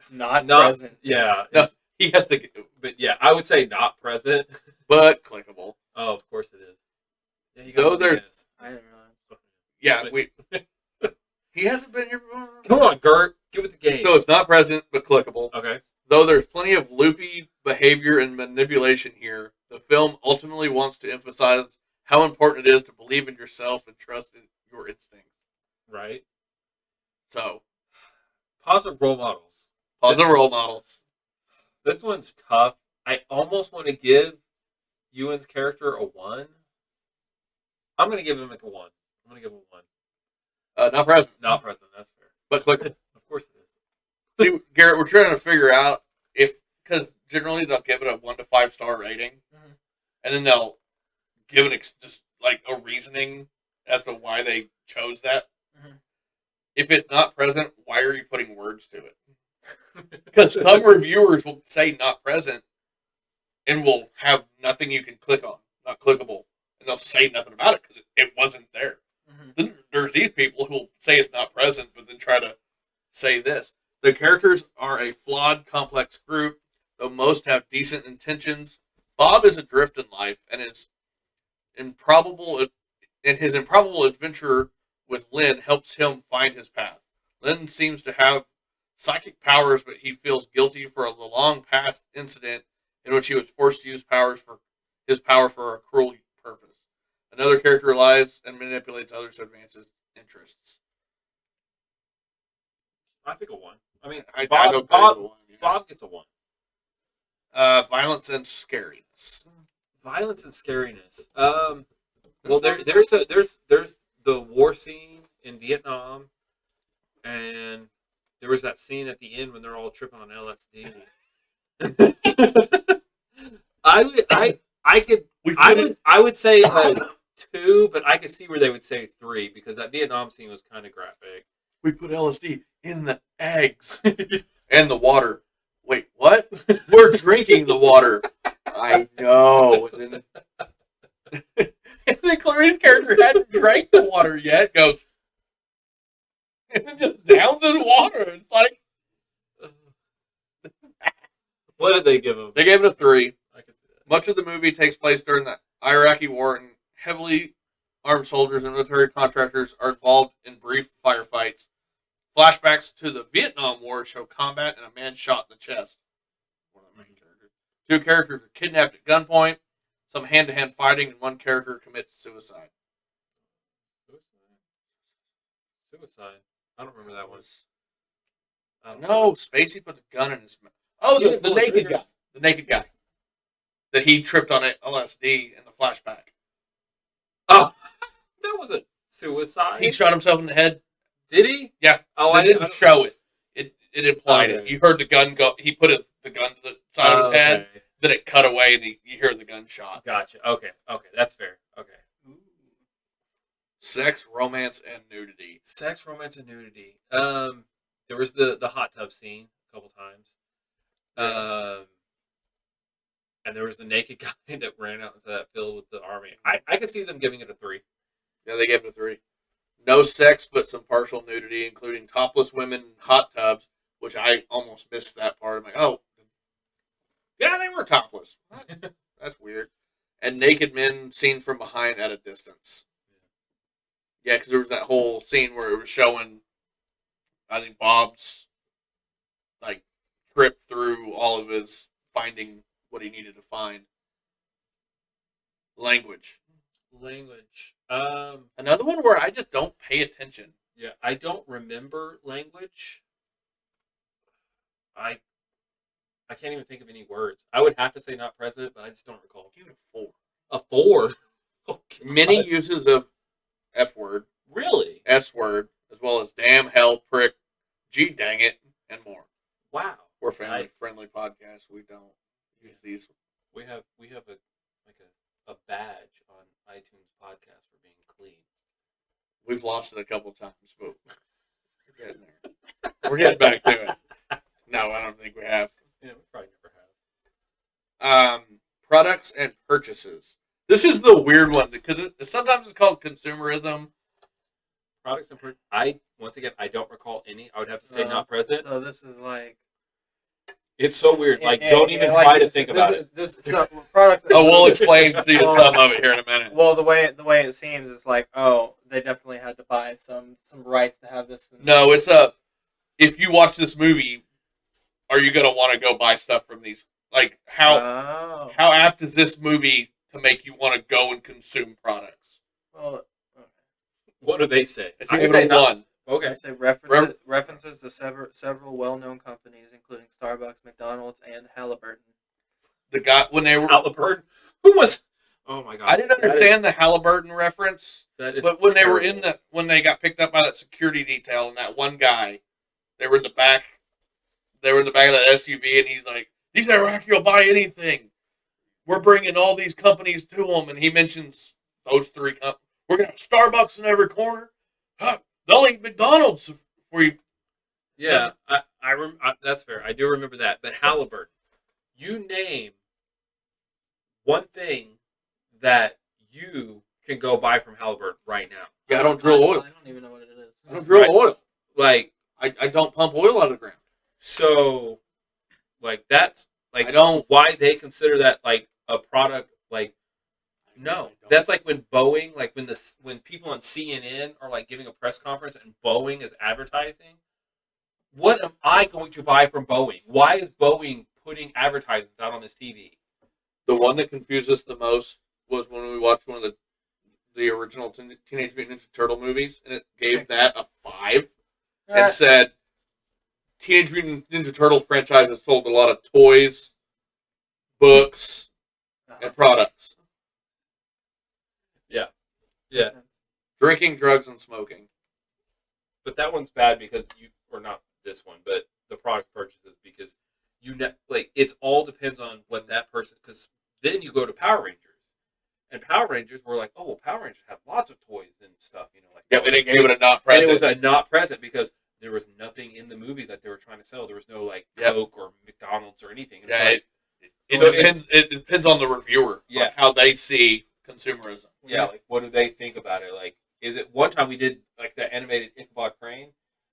S4: Not
S3: Not
S4: present.
S3: Yeah.
S1: No, he has to,
S3: But yeah, I would say not present.
S1: but clickable.
S3: Oh, of course it is. Yeah, you
S1: Though
S3: got
S1: there's-
S3: yes.
S4: I didn't realize.
S1: Yeah,
S3: But-
S1: we. He hasn't been here before.
S3: Come on, Gert. Give it the game.
S1: So it's not present, but clickable.
S3: Okay.
S1: Though there's plenty of loopy behavior and manipulation here, the film ultimately wants to emphasize how important it is to believe in yourself and trust in your instincts.
S3: Right.
S1: So,
S3: Positive role models.
S1: positive role models.
S3: This one's tough. I almost want to give Ewan's character a 1. I'm going to give him like a 1. I'm going to give him a 1.
S1: Not present,
S3: Not present. That's fair.
S1: but clickable.
S3: Of course it is.
S1: See, Garrett, we're trying to figure out if, because generally they'll give it a 1 to 5 star rating,
S3: Mhm.
S1: and then they'll give it just like a reasoning as to why they chose that.
S4: Mhm.
S1: If it's not present, why are you putting words to it? Because some reviewers will say not present and will have nothing you can click on, not clickable, and they'll say nothing about it because it wasn't there.
S4: Mhm.
S1: Then there's these people who will say it's not present, but then try to say this. The characters are a flawed, complex group, though most have decent intentions. Bob is adrift in life, and his improbable adventure with Lynn helps him find his path. Lynn seems to have psychic powers, but he feels guilty for a long past incident in which he was forced to use his power for a cruel purpose. Another character lies and manipulates others to advance his interests.
S3: I think a 1. I mean,
S1: I
S3: Bob,
S1: don't
S3: Bob,
S1: know. Yeah.
S3: Bob gets a 1.
S1: Violence and scariness.
S3: Violence and scariness. Well, there's the war scene in Vietnam, and there was that scene at the end when they're all tripping on LSD. I would say a 2, but I could see where they would say 3 because that Vietnam scene was kind of graphic.
S1: We put LSD in the eggs and the water. Wait, what? We're drinking the water. I know. And then Clarice's character hadn't drank the water yet. Goes and then just downs his water. It's like
S3: What did they give him?
S1: they gave it a 3.
S3: I could see that.
S1: Much of the movie takes place during the Iraqi war, and heavily armed soldiers and military contractors are involved in brief firefights. Flashbacks to the Vietnam War show combat and a man shot in the chest. One of the main characters. 2 characters are kidnapped at gunpoint, some hand-to-hand fighting, and 1 character commits suicide.
S3: Suicide. I don't remember that one.
S1: No, Spacey put the gun in his mouth. Oh,
S3: Yeah,
S1: the
S3: well,
S1: naked
S3: trigger.
S1: guy. The naked guy. That he tripped on LSD in the flashback.
S3: Oh, that wasn't suicide.
S1: He shot himself in the head.
S3: Did he?
S1: Yeah.
S3: Oh,
S1: They
S3: I
S1: didn't
S3: didn't
S1: show it. It implied it.
S3: Okay.
S1: You heard the gun go. He put the gun to the side of his head.
S3: Okay.
S1: Then it cut away, and you hear the gun shot.
S3: Gotcha. Okay. That's fair. Okay.
S1: Sex, romance, and nudity.
S3: Sex, romance, and nudity. There was the hot tub scene a couple times. And there was the naked guy that ran out into that field with the army. I could see them giving it a 3.
S1: Yeah, they gave it a 3. No sex, but some partial nudity, including topless women in hot tubs, which I almost missed that part. I'm like, oh, yeah, they were topless. That's weird. And naked men seen from behind at a distance. Yeah, because there was that whole scene where it was showing, I think, Bob's, like, trip through all of his finding what he needed to find. Language. Another one where I just don't pay attention.
S3: Yeah, I don't remember language. I can't even think of any words. I would have to say not present, but I just don't recall.
S1: Give it a 4.
S3: A 4? Oh,
S1: Many
S3: God.
S1: uses of F word,
S3: Really?
S1: S word, as well as damn, hell, prick, gee, dang it, and more.
S3: Wow.
S1: We're a family friendly podcast. We don't use these.
S3: We have a badge on iTunes podcast for being clean.
S1: We've lost it a couple times, but we're getting there. We're getting back to it. No, I don't think we have.
S3: Yeah, we probably never have.
S1: Products and purchases. This is the weird one because sometimes it's called consumerism.
S3: Products and once again, I don't recall any. I would have to say not present.
S4: So this is like.
S3: It's so weird. Like,
S4: Yeah,
S3: don't
S4: yeah,
S3: even
S4: like
S3: try to
S4: this-
S3: think
S4: this
S3: about
S4: is-
S3: it.
S4: This so products.
S1: Oh, we'll explain to you some of it here in a minute.
S4: Well, the way it seems is like, oh, they definitely had to buy some rights to have this.
S1: No, it's if you watch this movie, are you gonna want to go buy stuff from these? Like
S4: Oh.
S1: how apt is this movie to make you want to go and consume products?
S4: Well,
S3: What do they say?
S1: It's
S3: I
S1: even
S3: say
S1: a
S3: not-
S1: one.
S3: Okay.
S4: I say references to several well-known companies, including Starbucks, McDonald's, and Halliburton.
S1: The guy when they were,
S3: Halliburton. Who was? Oh my god.
S1: I didn't understand the Halliburton reference,
S3: That is.
S1: but when they were
S3: terrible.
S1: when they got picked up by that security detail and that one guy, they were in the back of that SUV, and he's like, "These Iraqi will buy anything. We're bringing all these companies to them," and he mentions those three companies. We're gonna have Starbucks in every corner. Huh, they'll eat McDonald's for you.
S3: Yeah, that's fair. I do remember that. But Halliburton, you name one thing that you can go buy from Halliburton right now.
S1: Yeah, I don't drill oil.
S4: I don't even know what it is.
S1: I don't drill
S3: Right.
S1: oil.
S3: Like,
S1: I don't pump oil out of the ground.
S3: so, like, that's, like,
S1: I don't.
S3: why they consider that, like, a product, like, no. That's like when Boeing, like, when people on CNN are, like, giving a press conference and Boeing is advertising, what am I going to buy from Boeing? Why is Boeing putting advertisements out on this TV?
S1: The one that confused us the most was when we watched one of the original Teenage Mutant Ninja Turtle movies, and it gave that a 5 and said Teenage Mutant Ninja Turtle franchise has sold a lot of toys, books, and products.
S3: Yeah.
S1: Drinking, drugs, and smoking.
S3: But that one's bad because or not this one, but the product purchases, because like, it's all depends on what that person, because then you go to Power Rangers, and Power Rangers were like, oh, well, Power Rangers have lots of toys and stuff, like.
S1: Yeah, but they gave it a not
S3: And
S1: present.
S3: it was a not present because there was nothing in the movie that they were trying to sell. There was no, like,
S1: Yep.
S3: Coke or McDonald's or anything. It was
S1: Yeah,
S3: like,
S1: it depends on the reviewer.
S3: Yeah.
S1: Like how they see consumerism.
S3: yeah, like, what do they think about it? Like, is it one time we did, like, the animated Ichabod Crane,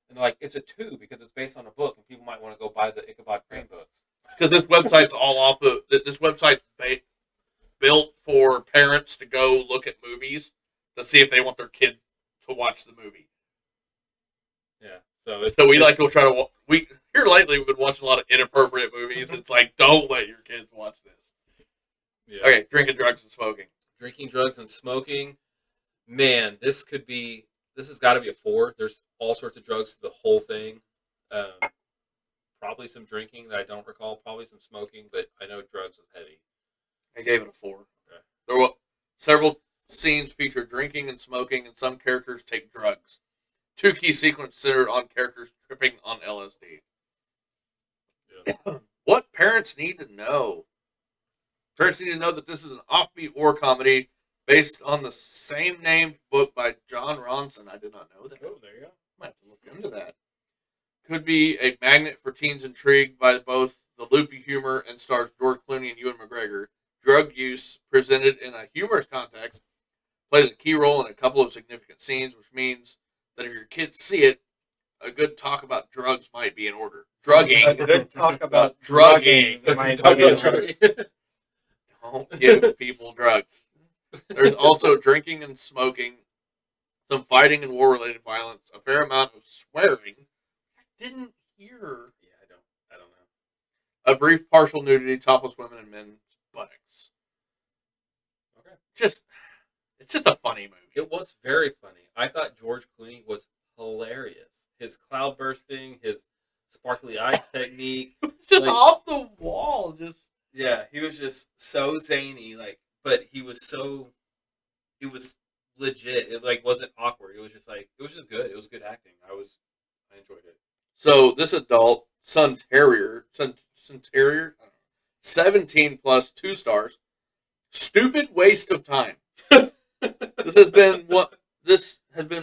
S3: and they're like, it's a 2 because it's based on a book, and people might want to go buy the Ichabod Crane books.
S1: Because this website's all off of this website's built for parents to go look at movies to see if they want their kid to watch the movie.
S3: Yeah, so
S1: So we like to try to here lately we've been watching a lot of inappropriate movies. It's like, don't let your kids watch this.
S3: yeah.
S1: Okay, drinking, drugs, and smoking.
S3: Drinking, drugs, and smoking. Man, this has got to be a 4. There's all sorts of drugs to the whole thing. Probably some drinking that I don't recall. Probably some smoking, but I know drugs was heavy.
S1: I gave it a 4.
S3: Okay.
S1: There were several scenes feature drinking and smoking, and some characters take drugs. 2 key sequences centered on characters tripping on LSD.
S3: Yeah.
S1: What parents need to know? Parents need to know that this is an offbeat war comedy based on the same named book by John Ronson. I did not know that.
S3: Oh, there you go.
S1: Might have to look into that. Could be a magnet for teens intrigued by both the loopy humor and stars George Clooney and Ewan McGregor. Drug use, presented in a humorous context, plays a key role in a couple of significant scenes, which means that if your kids see it, a good talk about drugs might be in order. Drugging.
S4: A good talk about
S1: Drugging.
S4: might
S3: Talk
S4: be
S3: about
S4: in order.
S3: drugging.
S1: Don't give people drugs. There's also drinking and smoking, some fighting and war-related violence, a fair amount of swearing. I didn't hear.
S3: Yeah, I don't know.
S1: A brief partial nudity, topless women and men's buttocks.
S3: Okay.
S1: It's just a funny movie.
S3: It was very funny. I thought George Clooney was hilarious. His cloud bursting, his sparkly eyes technique.
S1: It's just
S3: Like-
S1: off the wall. Just
S3: Yeah, he was just so zany, but he was it was legit. It, like, wasn't awkward. It was just good. It was good acting. I enjoyed it.
S1: so this adult Sun Terrier, 17 plus 2 stars, Stupid waste of time. This has been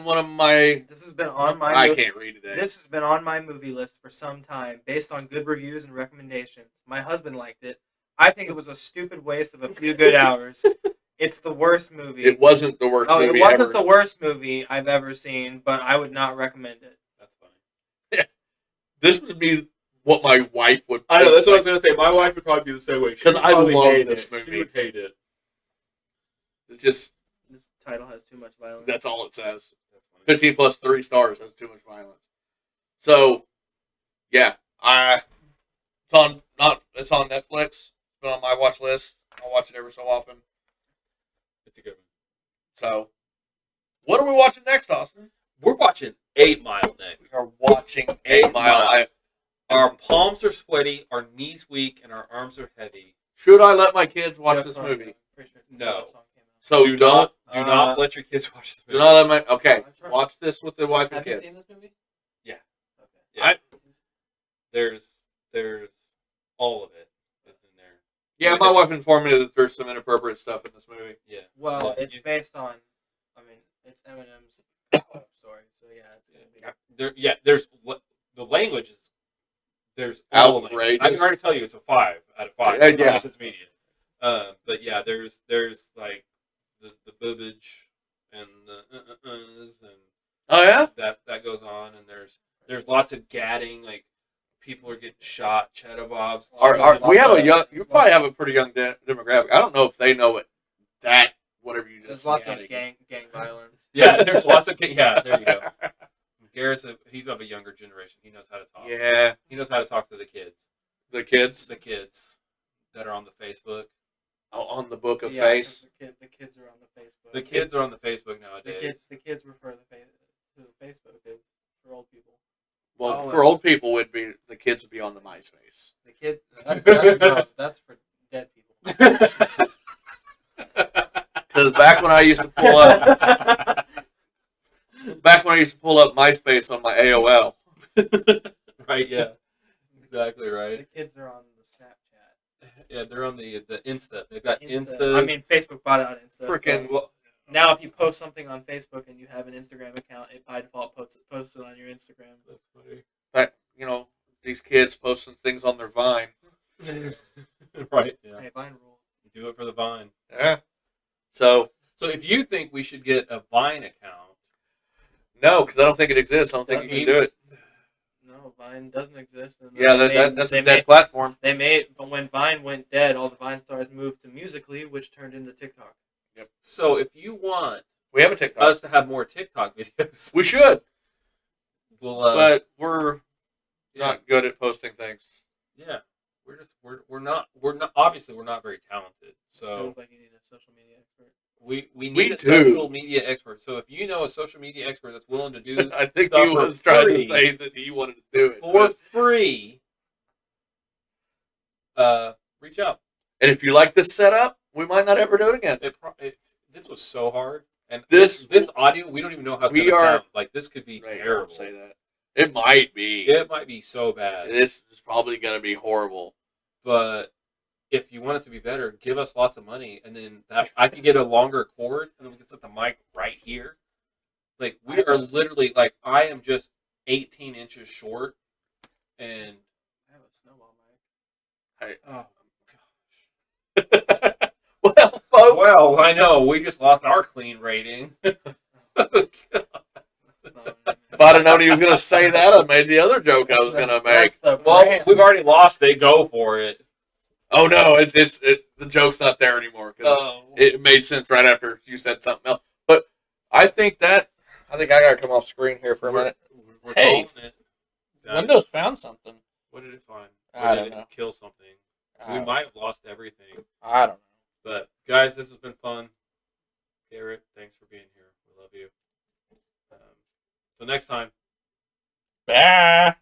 S1: one of my.
S4: This has been on my.
S1: I can't read today.
S4: This has been on my movie list for some time, based on good reviews and recommendations. My husband liked it. I think it was a stupid waste of a few good hours. It's the worst movie.
S1: It wasn't the worst movie
S4: it wasn't
S1: ever.
S4: the worst movie I've ever seen, but I would not recommend it.
S3: That's funny.
S1: Yeah. This would be what my wife would.
S3: I know, that's what I was going to say. My wife would probably be the same way.
S1: Because I love this movie.
S3: She would hate it.
S1: It's just.
S4: This title has too much violence.
S1: That's all it says.
S3: That's funny.
S1: 15 plus 3 stars has too much violence. So, yeah, it's on Netflix. It's been on my watch list. I'll watch it every so often.
S3: It's a good one.
S1: So, what are we watching next, Austin?
S3: We're watching 8 Mile next.
S1: We are watching 8 Mile.
S3: Our palms are sweaty, our knees weak, and our arms are heavy.
S1: Should I let my kids watch this movie?
S3: No.
S1: So
S3: do not let your kids watch this
S1: do
S3: movie.
S1: not let my watch this with the wife and
S4: Have you
S1: kids.
S4: seen this movie?
S3: Yeah.
S4: Okay.
S3: Yeah. There's all of it is in there.
S1: Yeah, my wife informed me that there's some inappropriate stuff in this movie.
S3: Yeah.
S4: Well,
S3: Yeah,
S4: it's based on. I mean, it's Eminem's story, so yeah, it's gonna be.
S3: There's the language is there's all of it.
S1: Outrageous.
S3: I can already tell you it's a 5 out of 5.
S1: Yeah.
S3: Licensed media. But yeah, there's like the boobage and the and
S1: Oh yeah.
S3: that goes on, and there's lots of gadding, like people are getting shot, cheddar bobs.
S1: We have you probably have a pretty young demographic. I don't know if they know whatever you just
S4: There's lots
S1: said.
S4: of gang violence.
S3: Yeah, there's lots of yeah. There you go. Garrett's he's of a younger generation. He knows how to talk.
S1: Yeah,
S3: He knows how to talk to the kids.
S1: the kids
S3: That are on the Facebook.
S1: on the book of
S4: Yeah,
S1: face.
S4: the kids are on the Facebook.
S3: The kids are on the Facebook nowadays.
S4: The kids refer to the Facebook as for old people.
S1: Well,
S4: Oh,
S1: for old people, the kids would be on the MySpace.
S4: The kid that's for dead people.
S1: Because back when I used to pull up MySpace on my AOL.
S3: Right, yeah. Exactly right.
S4: The kids are on the Snapchat.
S3: Yeah, they're on the Insta. They've got Insta.
S4: I mean, Facebook bought it on Insta.
S1: Freaking
S4: So now, if you post something on Facebook and you have an Instagram account, it by default posts it on your Instagram.
S3: That's funny.
S1: These kids posting things on their Vine.
S3: Right. Yeah.
S4: Hey, Vine rule.
S3: Do it for the Vine.
S1: Yeah. So
S3: if you think we should get a Vine account,
S1: no, because I don't think it exists. I don't think you can do it.
S4: No, Vine doesn't exist. And
S1: Yeah, that's a dead platform.
S4: But when Vine went dead, all the Vine stars moved to Musical.ly, which turned into TikTok.
S1: Yep.
S3: So if you want
S1: We have a TikTok.
S3: us to have more TikTok videos,
S1: We should,
S3: we'll.
S1: but we're
S3: Yeah.
S1: not good at posting things.
S3: Yeah, we're not obviously we're not very talented. So
S4: Sounds like you need a social media expert.
S3: we
S1: We
S3: need a
S1: do.
S3: social media expert. So if you know a social media expert that's willing to do
S1: I think
S3: stuff
S1: he
S3: for
S1: was trying
S3: free,
S1: to say that he wanted to do it.
S3: for
S1: but-
S3: free, reach out.
S1: And if you like this setup, we might not ever do it again.
S3: This was so hard, and
S1: This-
S3: this audio we don't even know how it's
S1: we
S3: gonna
S1: are-
S3: sound. Like this could be
S1: Right,
S3: terrible.
S1: don't say that. It might be.
S3: It might be so bad.
S1: This is probably going to be horrible.
S3: But if you want it to be better, give us lots of money, and then I could get a longer cord, and then we can set the mic right here. Like we are literally like I am just 18 inches short, and
S4: I have a snowball mic.
S3: oh
S1: Well, folks.
S3: well, I know we just lost our clean rating.
S4: That's not
S1: If I'd have known he was going to say that, I made the other joke I was going to make.
S3: Well, we've already lost it. Go for it.
S1: Oh no, the joke's not there anymore because it made sense right after you said something else. But I think I gotta come off screen here for a minute.
S3: We're
S1: Hey.
S3: calling it. Guys,
S1: Windows found something.
S3: What did it find?
S1: I
S3: Or
S1: don't
S3: did
S1: know.
S3: it kill something?
S1: I
S3: We
S1: don't-
S3: might have lost everything.
S1: I don't know.
S3: But guys, this has been fun. Garrett, thanks for being here. We love you. Till next time.
S1: Bye.